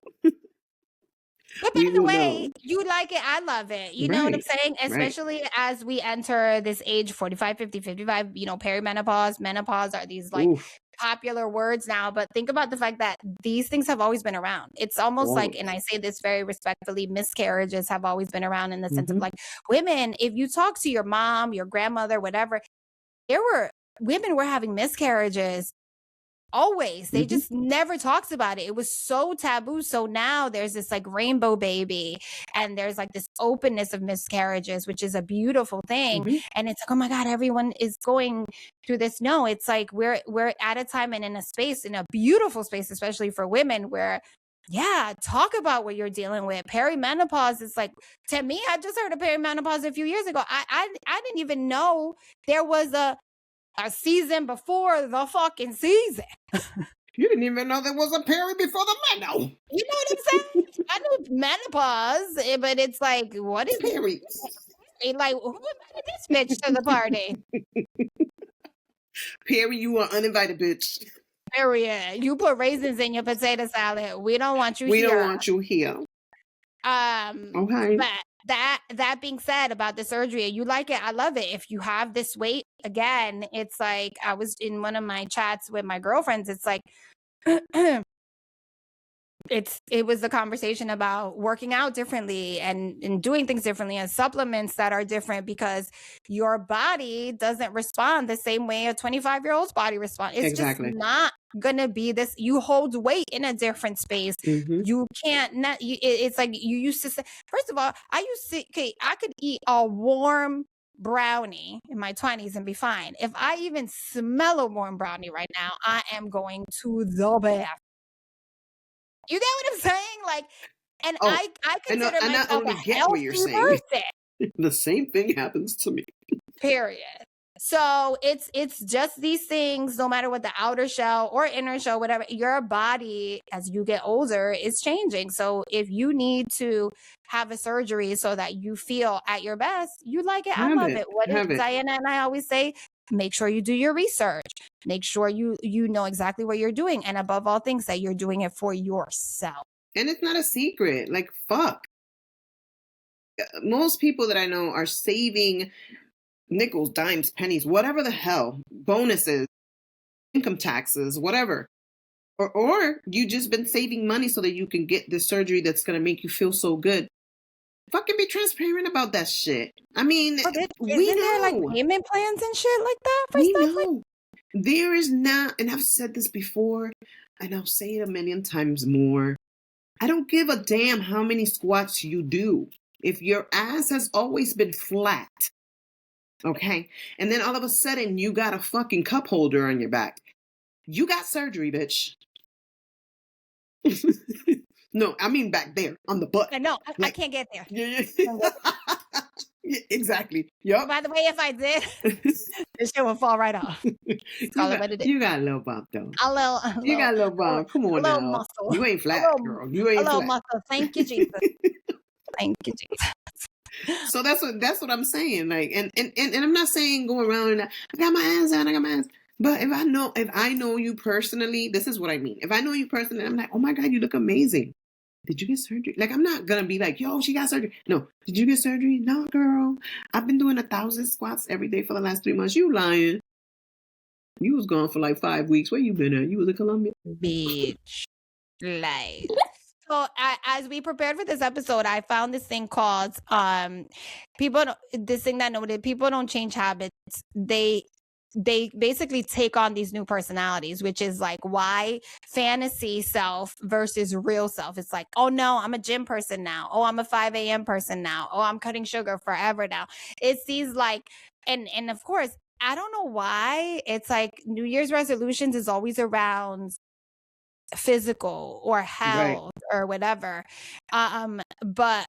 But by the way, you like it, I love it. You know what I'm saying? Especially as we enter this age, 45, 50, 55, perimenopause, menopause are these like popular words now. But think about the fact that these things have always been around. It's almost like, and I say this very respectfully, miscarriages have always been around in the sense of like women, if you talk to your mom, your grandmother, whatever, women were having miscarriages. Always. They just never talked about it. It was so taboo. So now there's this like rainbow baby and there's like this openness of miscarriages, which is a beautiful thing. And it's like, oh my God, everyone is going through this. No, it's like we're at a time and in a space, in a beautiful space, especially for women, where talk about what you're dealing with. Perimenopause is like, to me, I just heard of perimenopause a few years ago. I didn't even know there was a season before the fucking season. You didn't even know there was a peri before the meno. You know what I'm saying? I know menopause, but it's like, what is peri? Like, who invited this bitch to the party? Perry, you are uninvited, bitch. Period. You put raisins in your potato salad. We don't want you We here. don't want you here. Okay. But that being said about the surgery, you like it, I love it. If you have this weight, again, it's like I was in one of my chats with my girlfriends. It's like it was the conversation about working out differently and doing things differently and supplements that are different because your body doesn't respond the same way a 25-year-old's body responds. It's Exactly. just not gonna be this. You hold weight in a different space. Mhm. You can't it's like you used to say. First of all, I could eat a warm brownie in my 20s and be fine. If I even smell a warm brownie right now, I am going to the bath. You get what I'm saying? Like, and Oh, I consider I not myself only a get what you're healthy saying. person. The same thing happens to me. Period. So it's just these things, no matter what the outer shell or inner shell, whatever, your body as you get older is changing. So if you need to have a surgery so that you feel at your best, you like it. I love it. What did Diana and I always say? Make sure you do your research. Make sure you know exactly what you're doing. And above all things, that you're doing it for yourself. And it's not a secret. Like, fuck. Most people that I know are saving nickels, dimes, pennies, whatever the hell, bonuses, income taxes, whatever. Or you just been saving money so that you can get the surgery that's going to make you feel so good. Fucking be transparent about that shit. I mean, we know. There like payment plans and shit like that for we stuff know. There is not, and I've said this before, and I'll say it a million times more. I don't give a damn how many squats you do. If your ass has always been flat, okay, and then all of a sudden you got a fucking cup holder on your back, you got surgery, bitch. No, I mean back there on the butt. No, I can't get there. Yeah. Yeah, exactly. Yep. By the way, if I did, this shit would fall right off. You got a little bump though. You got a little bump. Come on now. Muscle. You ain't flat, girl. You ain't a little flat. muscle. Thank you, Jesus. Thank you, Jesus. So that's what I'm saying. Like, and I'm not saying go around and I got my ass out, I got my ass. But if I know you personally, this is what I mean. If I know you personally, I'm like, oh my God, you look amazing. Did you get surgery? Like, I'm not gonna be like, yo, she got surgery. No, did you get surgery? No, girl. I've been doing 1,000 squats every day for the last 3 months. You lying? You was gone for like 5 weeks. Where you been at? You was in Colombia, bitch. Like. So as we prepared for this episode, I found this thing called this thing that noted people don't change habits. They basically take on these new personalities, which is like why fantasy self versus real self. It's like, oh no, I'm a gym person now. Oh, I'm a 5 a.m. person now. Oh, I'm cutting sugar forever now. It's these like, and of course, I don't know why. It's like New Year's resolutions is always around physical or health or whatever. But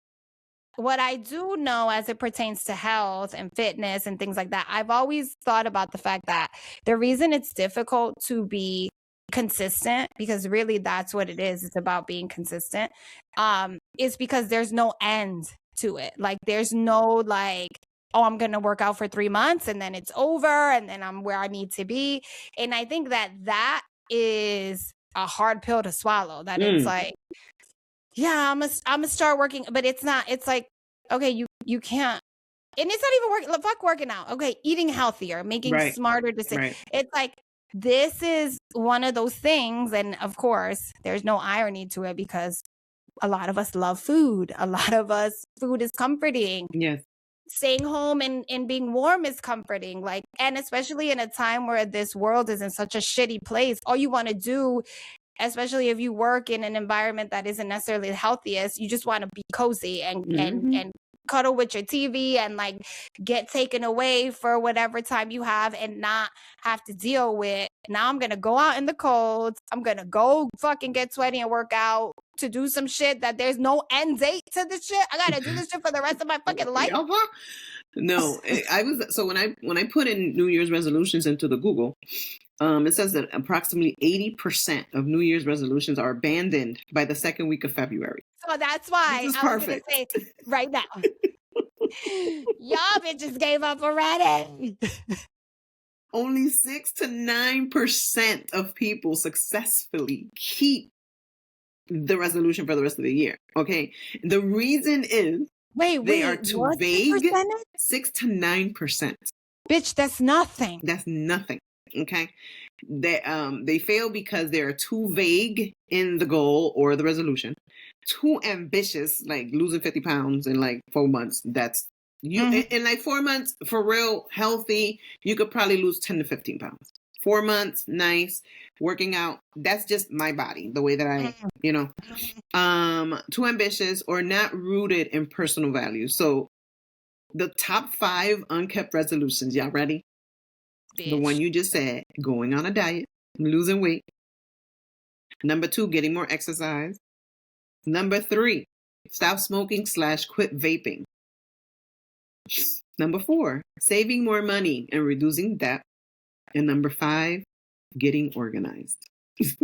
what I do know as it pertains to health and fitness and things like that, I've always thought about the fact that the reason it's difficult to be consistent, because really that's what it is. It's about being consistent. Is because there's no end to it. Like there's no like, oh, I'm going to work out for 3 months and then it's over and then I'm where I need to be. And I think that is a hard pill to swallow, that it's like, yeah, I'm gonna start working, but it's not. It's like, okay, you can't, and it's not even working. Fuck working out. Okay, eating healthier, making smarter decisions. It's like this is one of those things, and of course, there's no irony to it because a lot of us love food. A lot of us, food is comforting. Yes. Staying home and being warm is comforting. Like, and especially in a time where this world is in such a shitty place, all you want to do, especially if you work in an environment that isn't necessarily the healthiest, you just want to be cozy and cuddle with your TV and like get taken away for whatever time you have and not have to deal with, now I'm going to go out in the cold. I'm going to go fucking get sweaty and work out to do some shit that there's no end date to this shit. I got to do this shit for the rest of my fucking life. No, so when I put in New Year's resolutions into the Google, it says that approximately 80% of New Year's resolutions are abandoned by the second week of February. So that's why this is I was going to say right now, Y'all bitches gave up already. Only 6 to 9% of people successfully keep the resolution for the rest of the year. Okay. The reason is they are too what's the vague. percentage? 6 to 9%. Bitch, that's nothing. That's nothing. Okay. They fail because they're too vague in the goal or the resolution, too ambitious, like losing 50 pounds in like 4 months. That's you in like 4 months for real healthy. You could probably lose 10 to 15 pounds. 4 months, nice working out. That's just my body, the way that I, too ambitious or not rooted in personal values. So the top 5 unkept resolutions. Y'all ready? Bitch. The one you just said, going on a diet, losing weight. Number 2, getting more exercise. Number 3, stop smoking / quit vaping. Number 4, saving more money and reducing debt. And number 5, getting organized. Ain't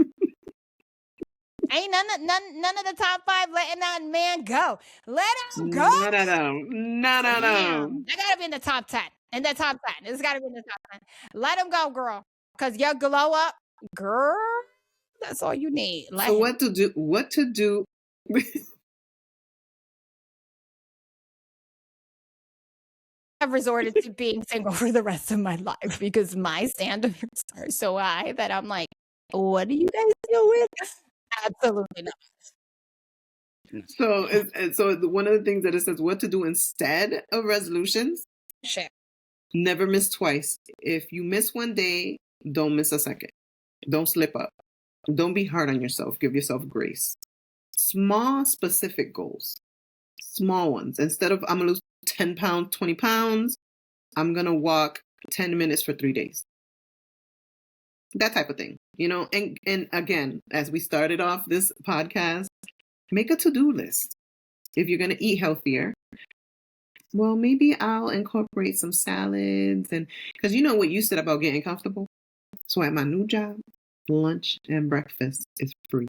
none of the top 5 letting that man go. Let him go. No. I gotta be in the top 10. In the top 10. It's gotta be in the top 10. Let him go, girl. Cause your glow up, girl, that's all you need. So what to do? I've resorted to being single for the rest of my life because my standards are so high that I'm like, what do you guys deal with? Absolutely not. So one of the things that it says what to do instead of resolutions. Shit. Never miss twice. If you miss one day, don't miss a second. Don't slip up. Don't be hard on yourself. Give yourself grace. Small, specific goals. Small ones. Instead of I'm going to lose 10 pounds, 20 pounds, I'm going to walk 10 minutes for 3 days. That type of thing. And again, as we started off this podcast, make a to-do list. If you're going to eat healthier, well, maybe I'll incorporate some salads. And because you know what you said about getting comfortable. So at my new job, lunch and breakfast is free.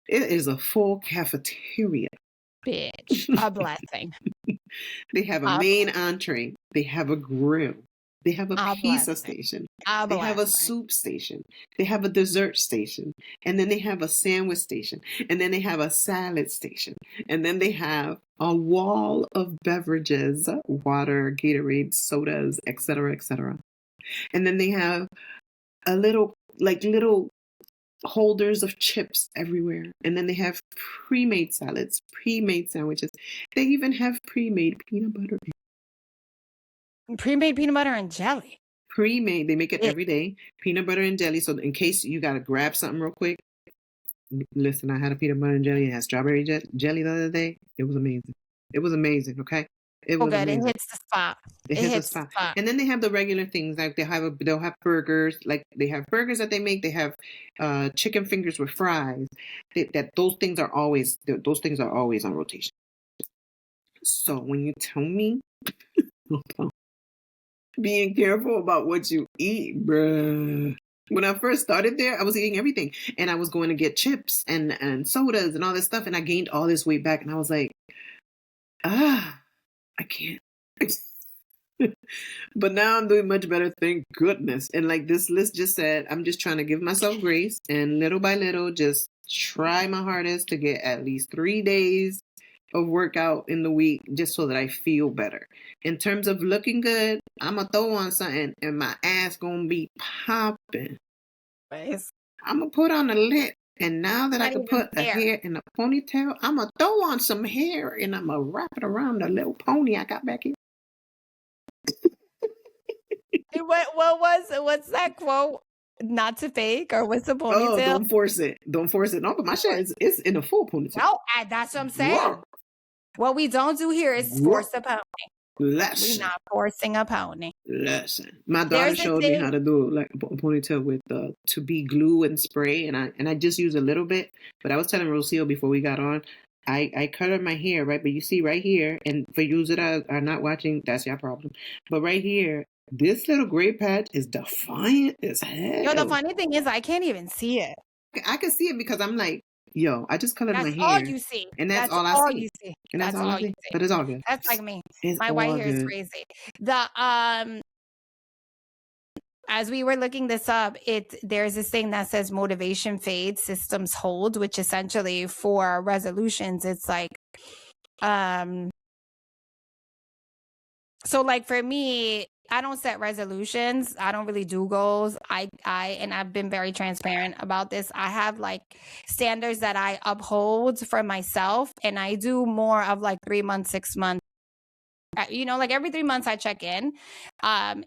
It is a full cafeteria. Bitch, a blessing. They have a main entree. They have a grill. They have a pizza station. They have a soup station. They have a dessert station. And then they have a sandwich station. And then they have a salad station. And then they have a wall of beverages, water, Gatorade, sodas, etc., etc. And then they have a little holders of chips everywhere. And then they have pre-made salads, pre-made sandwiches. They even have pre-made peanut butter. Pre-made peanut butter and jelly. Pre-made. They make it every day. Peanut butter and jelly. So in case you got to grab something real quick. Listen, I had a peanut butter and jelly. It had strawberry jelly the other day. It was amazing. It was amazing, okay? It was amazing. It hits the spot. It hits the spot. And then they have the regular things. Like they'll have burgers. Like they have burgers that they make. They have chicken fingers with fries. Those things are always on rotation. So when you tell me being careful about what you eat, bruh. When I first started there, I was eating everything. And I was going to get chips and sodas and all this stuff. And I gained all this weight back. And I was like, I can't. But now I'm doing much better, thank goodness. And like this list just said, I'm just trying to give myself grace. And little by little, just try my hardest to get at least 3 days of workout in the week just so that I feel better. In terms of looking good, I'm going to throw on something and my ass going to be popping. Nice. I'm going to put on a lip. And now that I can put a hair in a ponytail, I'm going to throw on some hair and I'm going to wrap it around the little pony I got back here. What's that quote? Not to fake, or what's the ponytail? Oh, don't force it. Don't force it. No, but my shit is in a full ponytail. No, that's what I'm saying. Whoa. What we don't do here is force a pony. Listen. We're not forcing a pony. Listen. My daughter showed me how to do like a ponytail with to be glue and spray, and I just use a little bit. But I was telling Rocio before we got on, I colored my hair, right? But you see right here, and for you that are not watching, that's your problem. But right here, this little gray patch is defiant as hell. Yo, the funny thing is I can't even see it. I can see it because I'm like Yo, I just colored my That's all hair, you see. and that's That's all I all see. you see. And that's That's all I all you see. see. But it's all good. That's like me. It's My white all hair is good. crazy. The as we were looking this up, there's this thing that says motivation fades, systems hold, which essentially for resolutions, it's like so like for me, I don't set resolutions. I don't really do goals. And I've been very transparent about this. I have like standards that I uphold for myself, and I do more of like 3 months, 6 months. Like every 3 months I check in. I'm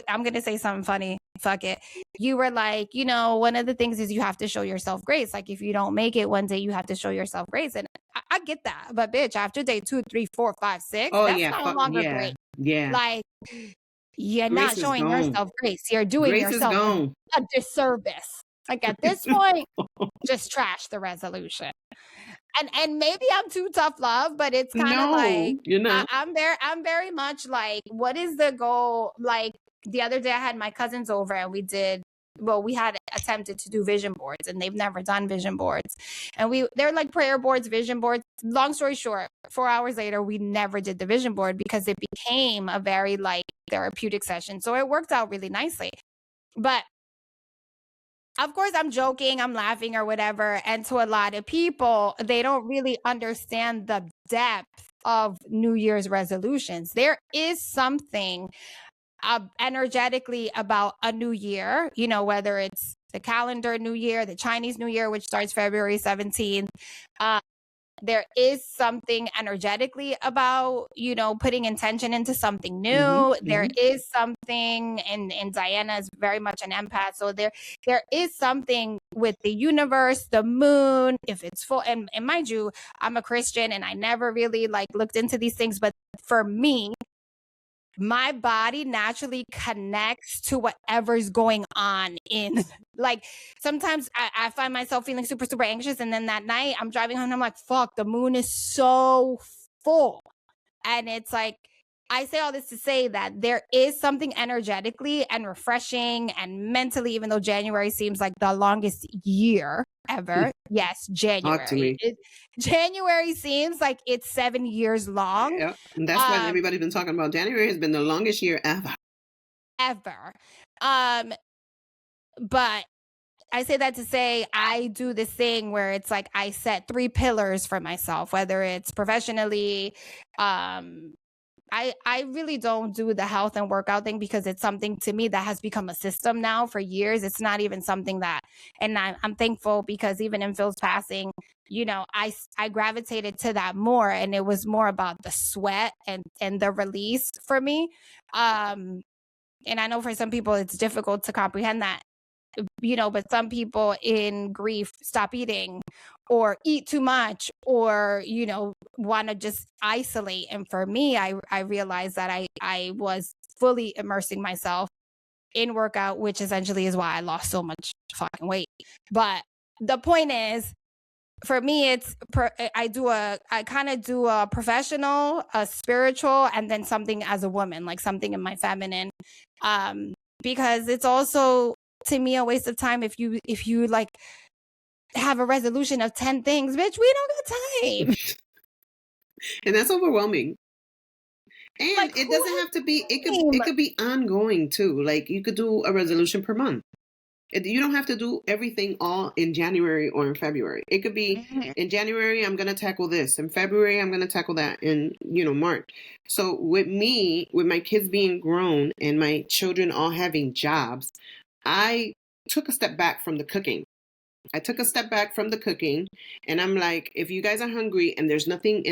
gonna say something funny. Fuck it. You were like, one of the things is you have to show yourself grace. Like if you don't make it one day, you have to show yourself grace, and I get that. But bitch, after day 2, 3, 4, 5, 6, Oh that's yeah, no longer yeah, great. yeah. Like you're Grace not is showing gone. yourself grace. You're doing Grace is yourself gone. a disservice. Like at this point, just trash the resolution. And maybe I'm too tough love, but it's kind of like No, you're not. I'm very much like, what is the goal? Like the other day I had my cousins over and we had attempted to do vision boards, and they've never done vision boards. And they're like prayer boards, vision boards. Long story short, 4 hours later, we never did the vision board because it became a very like therapeutic session. So it worked out really nicely. But of course, I'm joking, I'm laughing or whatever. And to a lot of people, they don't really understand the depth of New Year's resolutions. There is something energetically about a new year, whether it's the calendar new year, the Chinese New Year, which starts February 17th. There is something energetically about, putting intention into something new. There is something, and Diana is very much an empath. So there is something with the universe, the moon, if it's full. And mind you, I'm a Christian and I never really like looked into these things. But for me, my body naturally connects to whatever's going on in like sometimes I find myself feeling super, super anxious. And then that night I'm driving home and I'm like, fuck, the moon is so full. And it's like, I say all this to say that there is something energetically and refreshing and mentally, even though January seems like the longest year ever. Yes, January. January seems like it's 7 years long. Yeah, and that's why everybody's been talking about January has been the longest year ever. But I say that to say I do this thing where it's like I set 3 pillars for myself, whether it's professionally. I really don't do the health and workout thing because it's something to me that has become a system now for years. It's not even something that, and I'm thankful because even in Phil's passing, I gravitated to that more, and it was more about the sweat and the release for me. And I know for some people it's difficult to comprehend that, but some people in grief stop eating or eat too much or, want to just isolate. And for me, I realized that I was fully immersing myself in workout, which essentially is why I lost so much fucking weight. But the point is, for me, I kind of do a professional, a spiritual, and then something as a woman, like something in my feminine, because it's also, to me, a waste of time if you like have a resolution of 10 things, bitch. We don't got time. And that's overwhelming. And like, it doesn't have to be, it could be ongoing too. Like you could do a resolution per month. You don't have to do everything all in January or in February. It could be in January, I'm going to tackle this. In February, I'm going to tackle that. In, March. So with me, with my kids being grown and my children all having jobs, I took a step back from the cooking. And I'm like, if you guys are hungry and there's nothing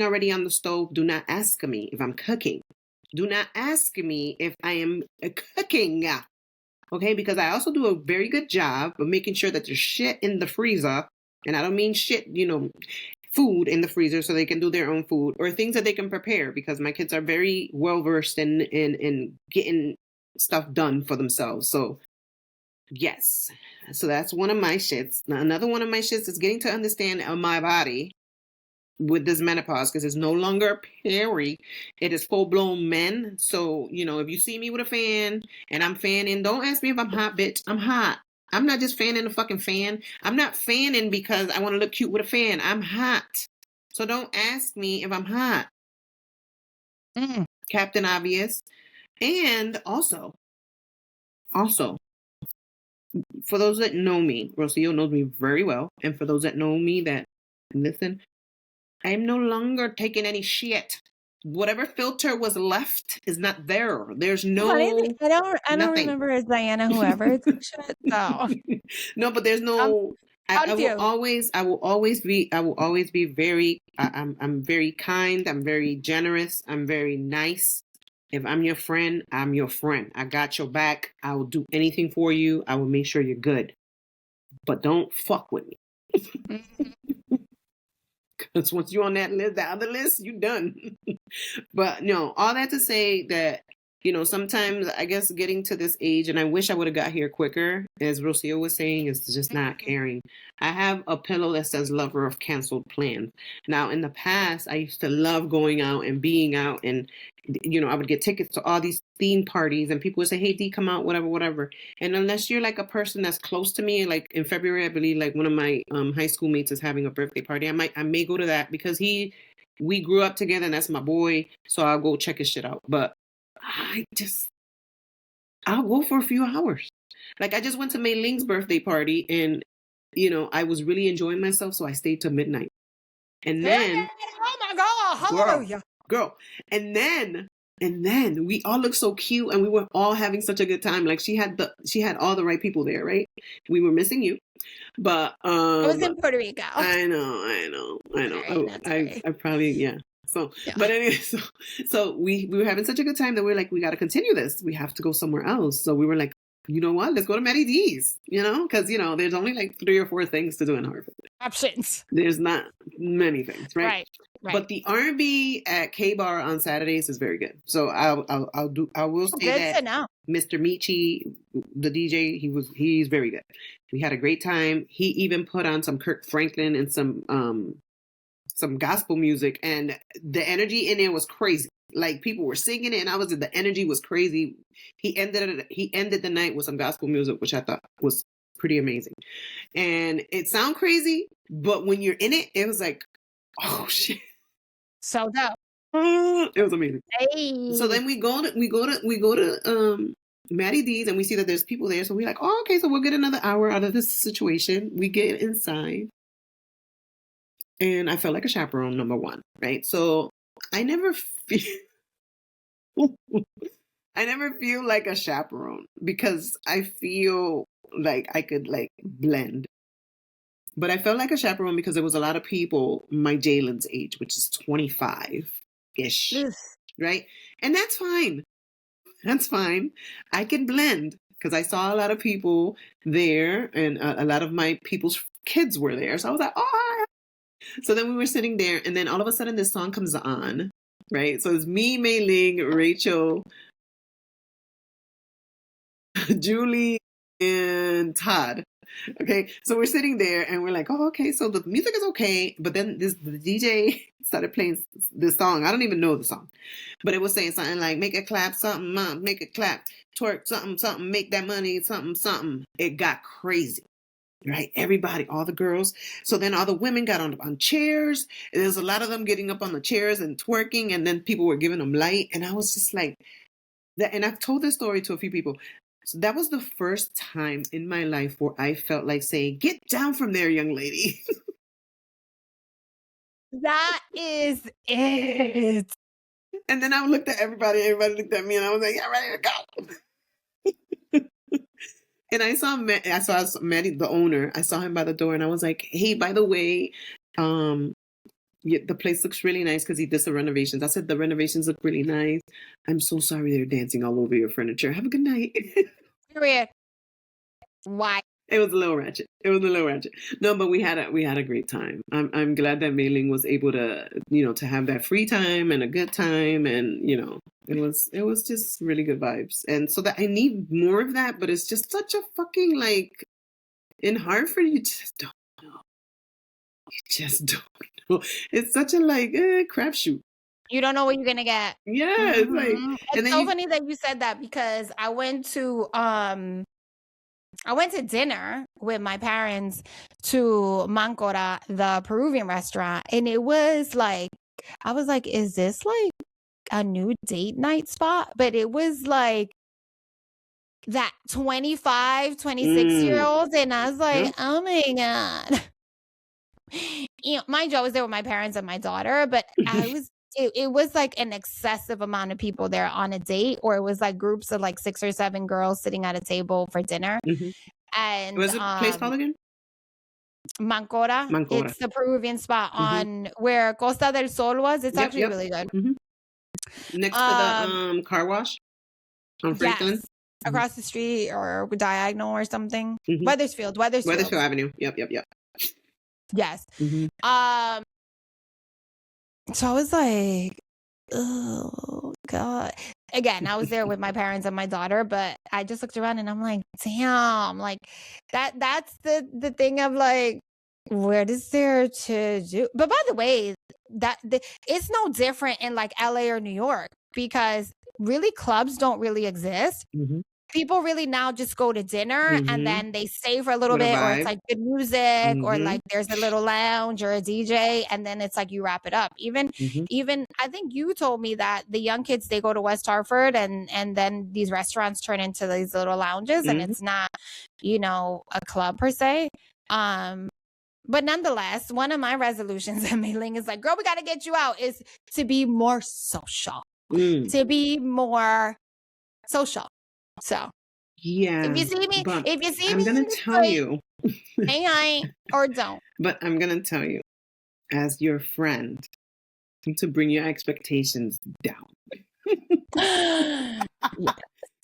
already on the stove, do not ask me if I'm cooking. Do not ask me if I am cooking. Okay, because I also do a very good job of making sure that there's shit in the freezer. And I don't mean shit, food in the freezer so they can do their own food or things that they can prepare, because my kids are very well versed in getting stuff done for themselves. So yes. So that's one of my shits. Now, another one of my shits is getting to understand my body with this menopause, because it's no longer peri, it is full-blown men. So, if you see me with a fan and I'm fanning, don't ask me if I'm hot, bitch. I'm hot. I'm not just fanning a fucking fan. I'm not fanning because I want to look cute with a fan. I'm hot. So don't ask me if I'm hot. Captain Obvious. And also, for those that know me, Rocio knows me very well. And for those that know me that listen, I'm no longer taking any shit. Whatever filter was left is not there. There's no. Funny, I don't remember as Diana whoever took shit. So no, but there's no. I will always be very. I'm very kind. I'm very generous. I'm very nice. If I'm your friend, I'm your friend. I got your back. I will do anything for you. I will make sure you're good. But don't fuck with me. Because once you're on that list, the other list, you done. But no, all that to say that, sometimes I guess getting to this age, and I wish I would have got here quicker, as Rocio was saying, is just not caring. I have a pillow that says lover of canceled plans. Now, in the past, I used to love going out and being out, and, I would get tickets to all these theme parties, and people would say, hey, D, come out, whatever. And unless you're like a person that's close to me, like in February, I believe like one of my high school mates is having a birthday party. I may go to that because we grew up together and that's my boy. So I'll go check his shit out. But I'll go for a few hours. Like I just went to Mei Ling's birthday party and, I was really enjoying myself. So I stayed till midnight. And then, oh my God, hallelujah. Girl. And then we all looked so cute and we were all having such a good time. Like she had all the right people there, right? We were missing you. But I was in Puerto Rico. I know. Right, I probably, yeah. So, yeah. But anyway, so we were having such a good time that we're like, we got to continue this. We have to go somewhere else. So we were like, you know what? Let's go to Maddie D's, because, there's only like 3 or 4 things to do in Harvard. Options. There's not many things, right? Right. But the R&B at K-Bar on Saturdays is very good. So I will say good that to know. Mr. Michi, the DJ, he's very good. We had a great time. He even put on some Kirk Franklin and some gospel music, and the energy in there was crazy. Like people were singing it, and the energy was crazy. He ended the night with some gospel music, which I thought was pretty amazing. And it sounds crazy, but when you're in it, it was like, oh shit. So dope. It was amazing. Hey. So then we go to Maddie D's and we see that there's people there. So we're like, oh, okay, so we'll get another hour out of this situation. We get inside. And I felt like a chaperone, number one, right? So I never feel like a chaperone because I feel like I could like blend. But I felt like a chaperone because there was a lot of people my Jalen's age, which is 25-ish, right? And that's fine. That's fine. I can blend because I saw a lot of people there and a lot of my people's kids were there. So I was like, oh, hi. So then we were sitting there and then all of a sudden this song comes on, right? So it's me, Mei Ling, Rachel, Julie, and Todd. Okay, so we're sitting there and we're like, oh, okay, so the music is okay. But then the DJ started playing this song. I don't even know the song. But it was saying something like, make it clap, something, mom, make it clap, twerk, something, make that money, something. It got crazy. Right? Everybody, all the girls. So then all the women got on chairs. And there's a lot of them getting up on the chairs and twerking. And then people were giving them light. And I was just like, that. And I've told this story to a few people. So that was the first time in my life where I felt like saying, get down from there, young lady. That is it. And then I looked at everybody looked at me and I was like, yeah, ready to go. And I saw Maddie, the owner. I saw him by the door and I was like, hey, by the way, the place looks really nice because he did some renovations. I said, the renovations look really nice. I'm so sorry they're dancing all over your furniture. Have a good night. Period. Why? It was a little ratchet. No, but we had a great time. I'm glad that Mei Ling was able to, to have that free time and a good time. And, it was just really good vibes. And so that I need more of that, but it's just such a fucking like in Hartford, you just don't know. It's such a like crapshoot. You don't know what you're gonna get. Yeah, it's like it's so funny that you said that because I went to I went to dinner with my parents to Mancora, the Peruvian restaurant, and it was like, I was like, is this like a new date night spot? But it was like that 25, 26-year-olds, and I was like, Yep. oh my God. Mind you, I was there with my parents and my daughter, but it was like an excessive amount of people there on a date, or it was like groups of like 6 or 7 girls sitting at a table for dinner. And What's the place called again? Mancora. Mancora. It's the Peruvian spot on where Costa del Sol was. It's actually really good. Next to the car wash on Franklin. Yes, across the street or diagonal or something. Weathersfield Avenue. Yep. Yes. So I was like, oh God. Again, I was there with my parents and my daughter, but I just looked around and I'm like, damn, like that's the thing of like, what is there to do? But by the way, it's no different in like LA or New York, because really clubs don't really exist. People really now just go to dinner and then they stay for a little bit, or it's like good music, or like there's a little lounge or a DJ, and then it's like you wrap it up. Even I think you told me that the young kids, they go to West Hartford and then these restaurants turn into these little lounges, and it's not, a club per se. But nonetheless, one of my resolutions at Mei Ling is like, girl, we got to get you out, is to be more social, to be more social. So yeah, if you see me, I'm gonna tell you, or don't. But I'm gonna tell you, as your friend, to bring your expectations down.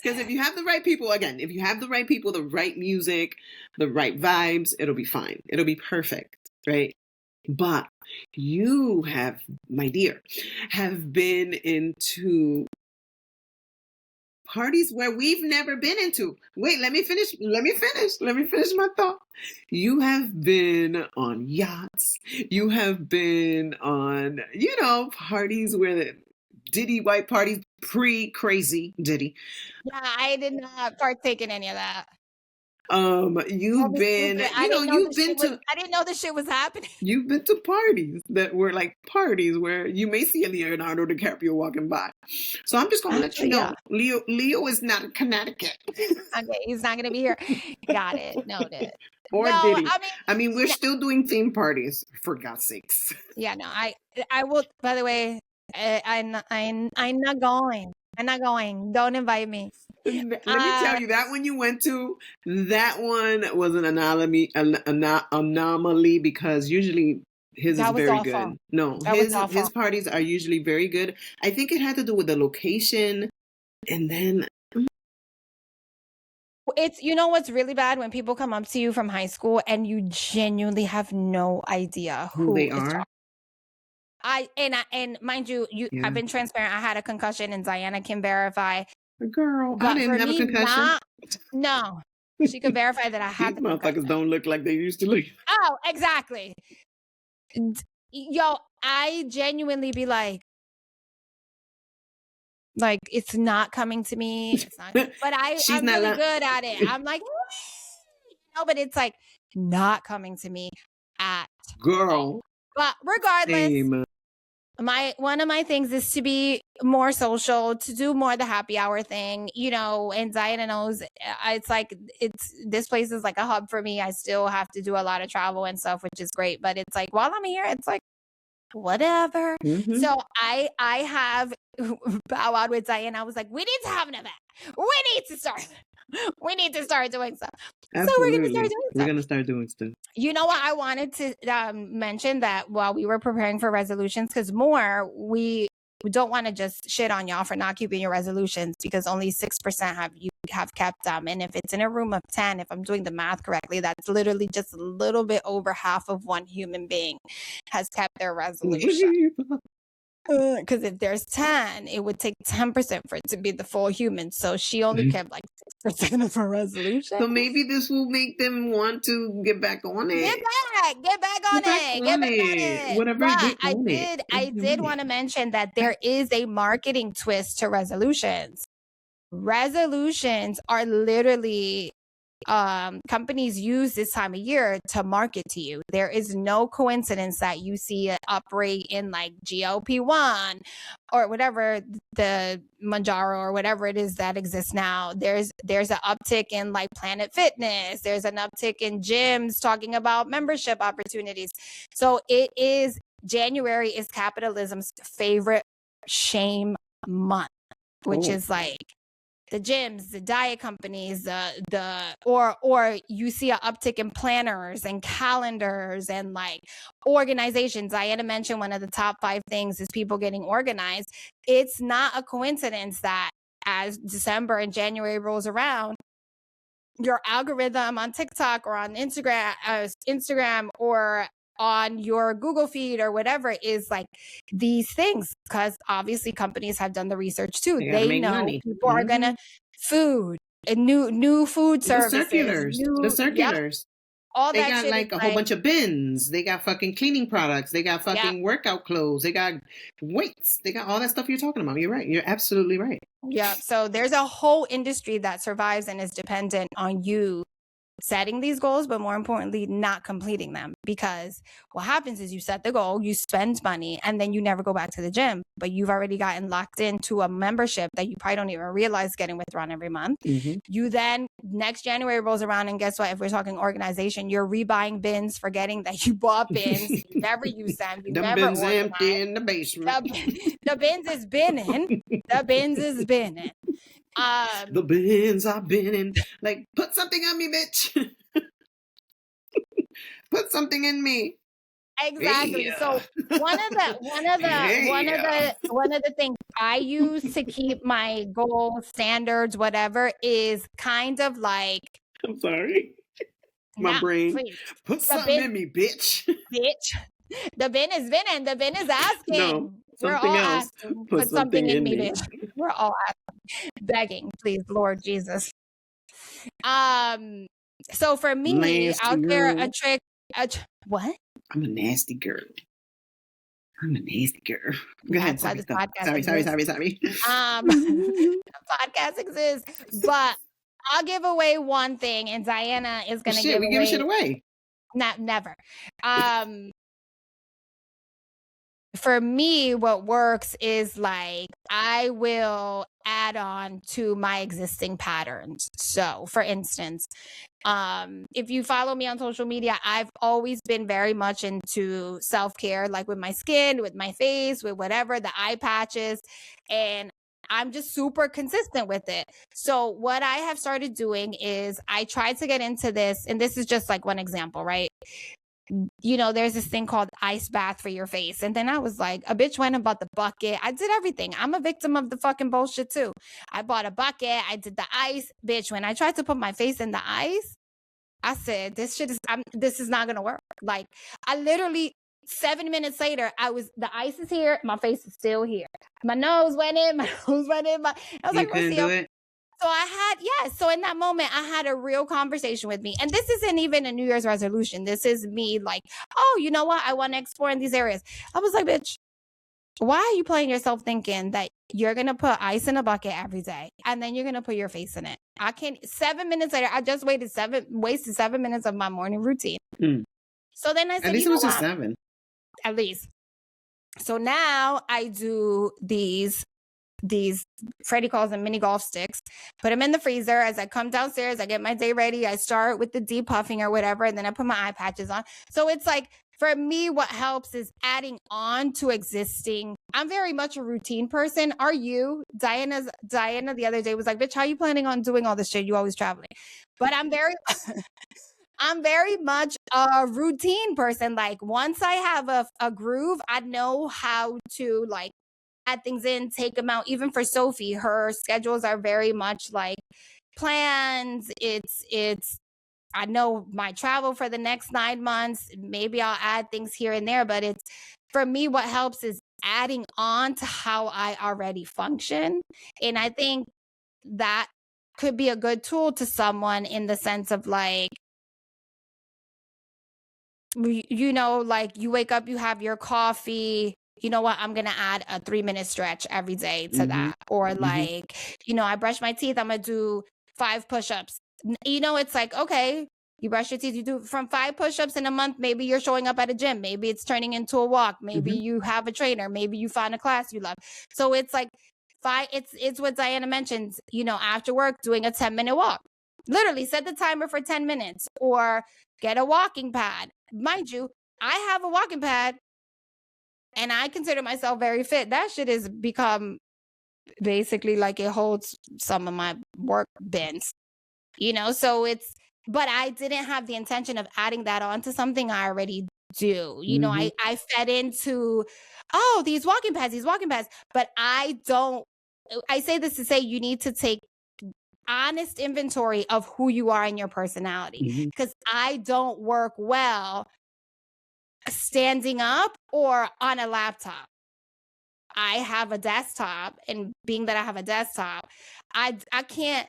Because if you have the right people, the right music, the right vibes, it'll be fine. It'll be perfect, right? But you have, my dear, have been into parties where we've never been into. Wait, let me finish my thought. You have been on yachts. You have been on, parties where the Diddy white parties, pre-crazy Diddy. Yeah, I did not partake in any of that. You've been, I didn't know this shit was happening. You've been to parties that were like parties where you may see a Leonardo DiCaprio walking by. So I'm just gonna let you know, Leo is not in Connecticut. Okay, he's not gonna be here. Got it. Noted. Or Diddy. I mean, we're still doing theme parties, for God's sakes. Yeah, no, I will. By the way, I'm not going. I'm not going. Don't invite me. Let me tell you, that one you went to, that one was an anomaly, because usually his is very awful. Good. No, his parties are usually very good. I think it had to do with the location, and then it's, what's really bad, when people come up to you from high school and you genuinely have no idea who they are. And mind you, I've been transparent. I had a concussion, and Diana can verify. Girl, I didn't have a concussion. No, she could verify that I had the concussion. Motherfuckers don't look like they used to look. Oh, exactly. Yo, I genuinely be like, it's not coming to me. It's not, but I'm really good at it. I'm like, but it's like not coming to me at girl. But regardless, one of my things is to be more social, to do more the happy hour thing, and Diana knows it's like, this place is like a hub for me. I still have to do a lot of travel and stuff, which is great, but it's like, while I'm here, it's like, whatever. So I have bow out with Diana. I was like, we need to have an event. We need to start doing stuff. Absolutely. So we're going to start doing stuff. You know what? I wanted to mention that while we were preparing for resolutions, because we don't want to just shit on y'all for not keeping your resolutions, because only 6% have kept them. And if it's in a room of 10, if I'm doing the math correctly, that's literally just a little bit over half of one human being has kept their resolution. Because if there's 10, it would take 10% for it to be the full human. So she only kept like 6% of her resolution. So maybe this will make them want to get back on it. Get back on it. Whatever. But I did want to mention that there is a marketing twist to resolutions. Resolutions are literally companies use this time of year to market to you. There is no coincidence that you see an uprate in like GLP-1 or whatever, the Manjaro or whatever it is that exists now. There's an uptick in like Planet Fitness. There's an uptick in gyms talking about membership opportunities. So January is capitalism's favorite shame month, which is like the gyms, the diet companies, or you see an uptick in planners and calendars and like organizations. Diana mentioned one of the top 5 things is people getting organized. It's not a coincidence that as December and January rolls around, your algorithm on TikTok or on Instagram or on your Google feed or whatever is like these things, because obviously companies have done the research too. They know money. People are gonna food and new food services, the circulars. All they that got shit like a whole bunch of bins. They got fucking cleaning products. They got fucking workout clothes. They got weights. They got all that stuff you're talking about. You're right. You're absolutely right. Yeah. So there's a whole industry that survives and is dependent on you setting these goals, but more importantly, not completing them. Because what happens is you set the goal, you spend money, and then you never go back to the gym. But you've already gotten locked into a membership that you probably don't even realize getting withdrawn every month. Mm-hmm. You then, next January rolls around, and guess what? If we're talking organization, you're rebuying bins, forgetting that you bought bins, you never use them, you never bins organized. Empty in the basement. The bins is binning. The bins is binning. The bins I've been in. Like, put something on me, bitch. Put something in me. Exactly. Yeah. So one of the things I use to keep my goals, standards, whatever, is kind of like, I'm sorry. My brain. Please. Put something in me, bitch. Bitch. The bin is binning. The bin is asking. No, something else. Asking. Put something in me, bitch. We're all asking. Begging, please, Lord Jesus. So for me, nasty out there, girl. What? I'm a nasty girl. Go ahead. Sorry. Podcast exists, but I'll give away one thing, and Diana is going to give away. We give shit away. Never. For me, what works is like I will add on to my existing patterns. So, for instance, if you follow me on social media, I've always been very much into self-care, like with my skin, with my face, with whatever, the eye patches, and I'm just super consistent with it. So what I have started doing is I try to get into this, and this is just like one example, right? You know, there's this thing called ice bath for your face. And then I was like, a bitch went and bought the bucket. I did everything. I'm a victim of the fucking bullshit too. I bought a bucket. I did the ice. Bitch, when I tried to put my face in the ice, I said, this is not going to work. Like, I literally, 7 minutes later, the ice is here. My face is still here. My nose went in. I was like, couldn't do it? So so in that moment, I had a real conversation with me. And this isn't even a New Year's resolution. This is me like, oh, you know what? I want to explore in these areas. I was like, bitch, why are you playing yourself thinking that you're going to put ice in a bucket every day and then you're going to put your face in it? I can't. 7 minutes later, I just wasted 7 minutes of my morning routine. So then I said, at least it was just 7. At least. So now I do these Freddie calls them mini golf sticks, put them in the freezer. As I come downstairs, I get my day ready. I start with the deep puffing or whatever, and then I put my eye patches on. So it's like, for me, what helps is adding on to existing. I'm very much a routine person. Are you? Diana the other day was like, bitch, how are you planning on doing all this shit? You always traveling. But I'm very much a routine person. Like, once I have a groove, I know how to like add things in, take them out. Even for Sophie, her schedules are very much like plans. It's I know my travel for the next 9 months. Maybe I'll add things here and there, but it's, for me, what helps is adding on to how I already function. And I think that could be a good tool to someone in the sense of like, you know, like you wake up, you have your coffee. You know what? I'm going to add a 3-minute stretch every day to that. Or like, you know, I brush my teeth. I'm going to do 5 push-ups It's like, okay, you brush your teeth, you do from 5 push-ups in a month, maybe you're showing up at a gym, maybe it's turning into a walk, maybe you have a trainer, maybe you find a class you love. So it's like it's what Diana mentions, after work, doing a 10-minute walk. Literally set the timer for 10 minutes or get a walking pad. Mind you, I have a walking pad and I consider myself very fit. That shit has become basically like it holds some of my work bins, so but I didn't have the intention of adding that on to something I already do. I fed into, these walking pads, but I say this to say you need to take honest inventory of who you are and your personality, because I don't work well standing up or on a laptop. I have a desktop, and being that I have a desktop, I can't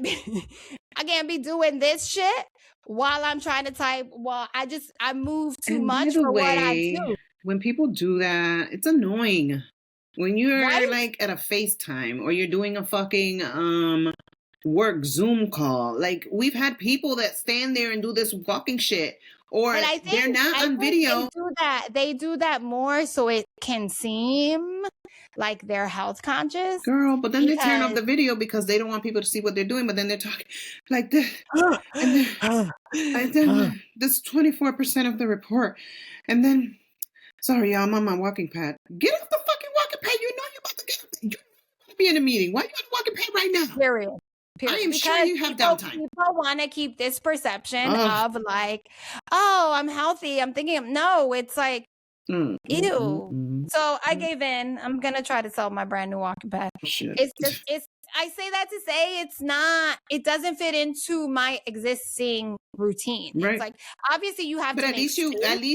be doing this shit while I'm trying to type. Well, I move too much for what I do. When people do that, it's annoying. When you're like at a FaceTime or you're doing a fucking work Zoom call, like we've had people that stand there and do this walking shit, or they're not on video. They do that more so it can seem like they're health conscious. Girl, but then they turn off the video because they don't want people to see what they're doing, but then they're talking like this. And then this 24% of the report. And then, sorry, y'all, I'm on my walking pad. Get off the fucking walking pad. You know you're about to get up. You want to be in a meeting. Why are you on the walking pad right now? Period. I am sure you have downtime. People want to keep this perception of like, oh, I'm healthy. I'm thinking, no, it's like, ew. So I gave in. I'm going to try to sell my brand new walking pad. I say that to say it doesn't fit into my existing routine. Right. It's like, obviously you have but at least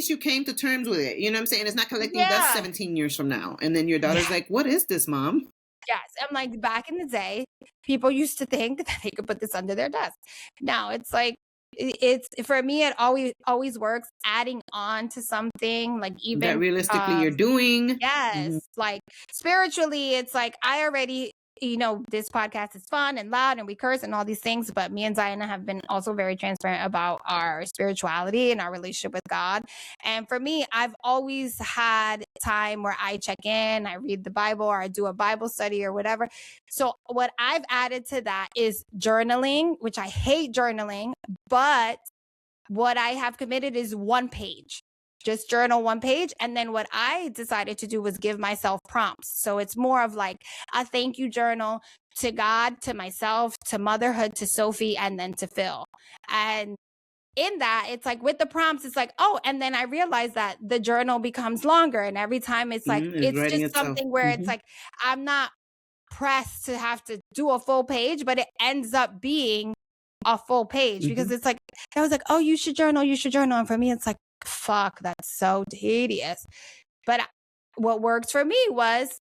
you came to terms with it. You know what I'm saying? It's not collecting dust 17 years from now. And then your daughter's like, what is this, Mom? Yes. I'm like, back in the day, people used to think that they could put this under their desk. Now it's like, it's for me, it always works adding on to something, like even that realistically you're doing. Yes. Like spiritually, it's like I already, this podcast is fun and loud and we curse and all these things, but me and Diana have been also very transparent about our spirituality and our relationship with God. And for me, I've always had time where I check in, I read the Bible, or I do a Bible study or whatever. So what I've added to that is journaling, which I hate journaling, but what I have committed is 1 page. Just journal 1 page. And then what I decided to do was give myself prompts. So it's more of like a thank you journal to God, to myself, to motherhood, to Sophie, and then to Phil. And in that, it's like with the prompts, it's like, oh, and then I realized that the journal becomes longer. And every time it's like, it's just something where it's like, I'm not pressed to have to do a full page, but it ends up being a full page because it's like, I was like, oh, you should journal. And for me, it's like, fuck, that's so tedious. But what worked for me was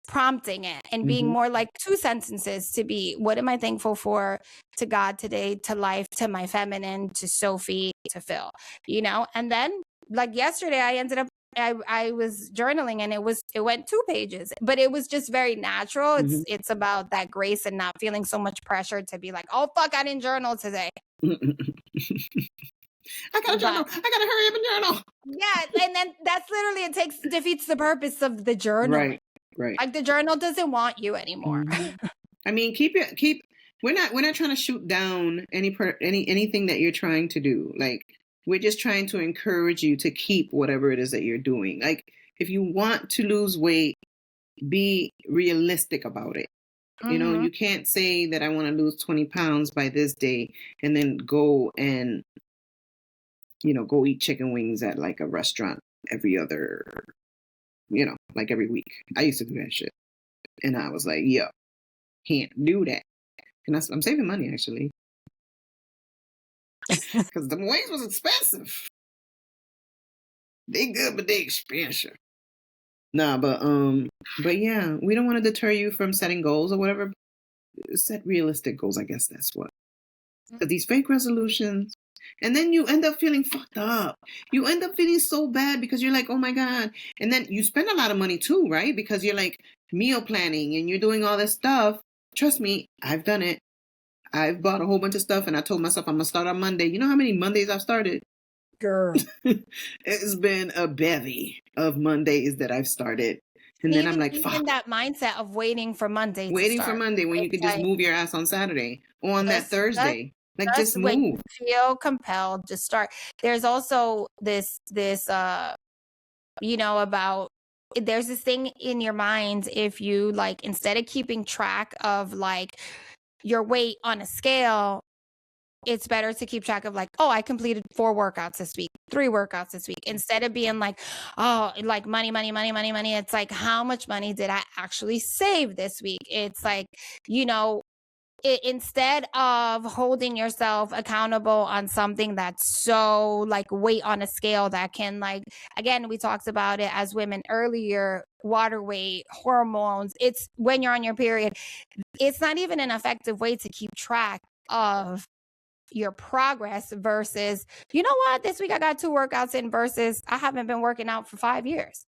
prompting it and being more like 2 sentences to be, what am I thankful for to God today, to life, to my feminine, to Sophie, to Phil, and then like yesterday I was journaling and it went 2 pages, but it was just very natural. It's about that grace and not feeling so much pressure to be like, oh fuck, I didn't journal today. I gotta journal. I gotta hurry up and journal. Yeah, and then that's literally defeats the purpose of the journal. Right. Like the journal doesn't want you anymore. I mean, we're not trying to shoot down anything that you're trying to do. Like we're just trying to encourage you to keep whatever it is that you're doing. Like if you want to lose weight, be realistic about it. You can't say that I want to lose 20 pounds by this day and then go and go eat chicken wings at like a restaurant every other, like every week. I used to do that shit. And I was like, yo, can't do that. And I'm saving money actually. Because the wings was expensive. They good, but they expensive. Nah, but yeah, we don't want to deter you from setting goals or whatever. Set realistic goals, I guess that's what. Because these fake resolutions, and then you end up feeling fucked up. You end up feeling so bad because you're like, oh my God. And then you spend a lot of money too, right? Because you're like meal planning and you're doing all this stuff. Trust me, I've done it. I've bought a whole bunch of stuff and I told myself I'm going to start on Monday. You know how many Mondays I've started? Girl. It's been a bevy of Mondays that I've started. And then I'm like, fuck. Even that mindset of waiting for Monday Waiting to start. for Monday when you could just move your ass on Saturday or on that Thursday. Like, just move. When you feel compelled to start. There's also this about, there's this thing in your mind, if you like, instead of keeping track of like your weight on a scale, it's better to keep track of like, oh, I completed 4 workouts this week, 3 workouts this week, instead of being like, oh, like money. It's like, how much money did I actually save this week? It's like, instead of holding yourself accountable on something that's so like weight on a scale that can, like, again, we talked about it as women earlier, water weight, hormones. It's when you're on your period, it's not even an effective way to keep track of your progress versus, you know what, this week I got 2 workouts in versus I haven't been working out for 5 years.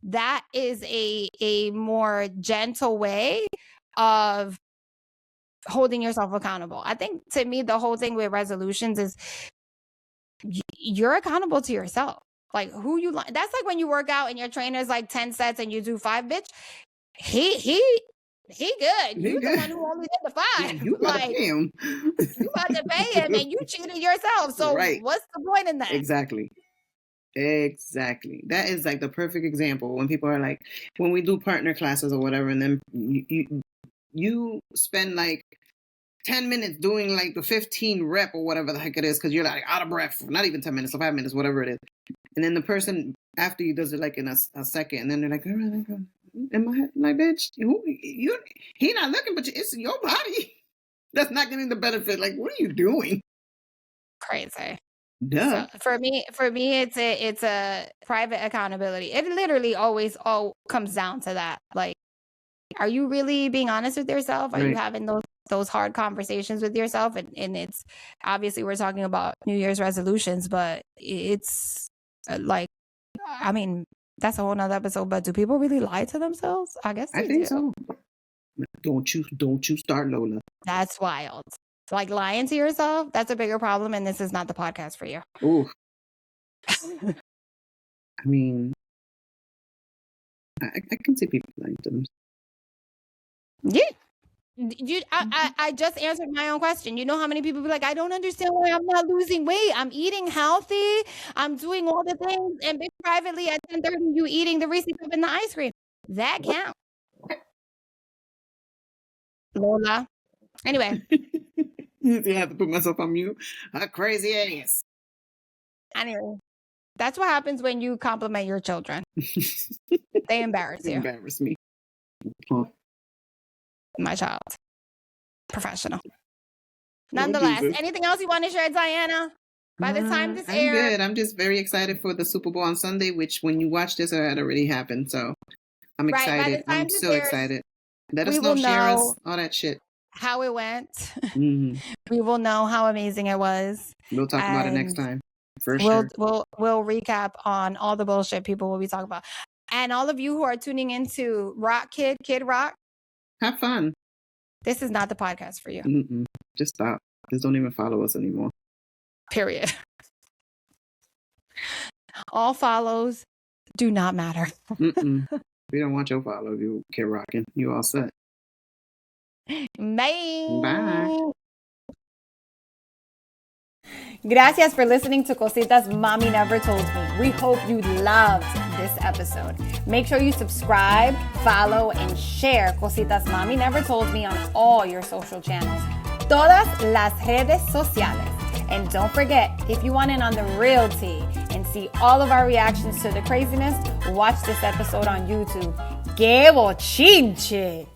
That is a more gentle way of holding yourself accountable. I think, to me, the whole thing with resolutions is you're accountable to yourself. Like, who you like. That's like when you work out and your trainer's like 10 sets and you do 5, bitch. He good. You the one who only did the 5. You about to pay him. You about to pay him and you cheated yourself. So what's the point in that? Exactly. That is like the perfect example when people are like, when we do partner classes or whatever, and then you spend like 10 minutes doing like the 15 rep or whatever the heck it is, because you're like out of breath, not even 10 minutes or 5 minutes, whatever it is. And then the person after you does it like in a second, and then they're like, in my head, like, bitch, he not looking, but it's your body that's not getting the benefit. Like, what are you doing? Crazy. Duh. So for me, it's a private accountability. It literally always all comes down to that. Like, are you really being honest with yourself? Are you having those hard conversations with yourself? And it's obviously, we're talking about New Year's resolutions, but it's like, I mean, that's a whole nother episode. But do people really lie to themselves? I guess I think so. Don't you start, Lola. That's wild. Like, lying to yourself, that's a bigger problem, and this is not the podcast for you. Ooh. I mean, I can see people lying to themselves. Yeah. I just answered my own question. You know how many people be like, I don't understand why I'm not losing weight. I'm eating healthy. I'm doing all the things. And big privately at 10:30, you eating the Reese's cup and the ice cream. That counts. Lola. Anyway. I have to put myself on mute. Crazy ass. Anyway. That's what happens when you compliment your children. They embarrass you. Embarrass me. Oh. My child. Professional. Nonetheless, anything else you want to share, Diana? By the time this airs? I'm good. I'm just very excited for the Super Bowl on Sunday, which when you watch this, it had already happened. So I'm excited. I'm so excited. Let us know, share us, all that shit. How it went. Mm-hmm. We will know how amazing it was. We'll talk about it next time. For sure. We'll recap on all the bullshit people will be talking about. And all of you who are tuning into Rock Kid Rock, have fun. This is not the podcast for you. Mm-mm. Just stop. Just don't even follow us anymore. Period. All follows do not matter. Mm-mm. We don't want your follow. You Kid Rockin'. You all set. Bye. Gracias for listening to Cositas Mommy Never Told Me. We hope you loved this episode. Make sure you subscribe, follow, and share Cositas Mommy Never Told Me on all your social channels. Todas las redes sociales. And don't forget, if you want in on the real tea and see all of our reactions to the craziness, watch this episode on YouTube. ¡Qué bochinche!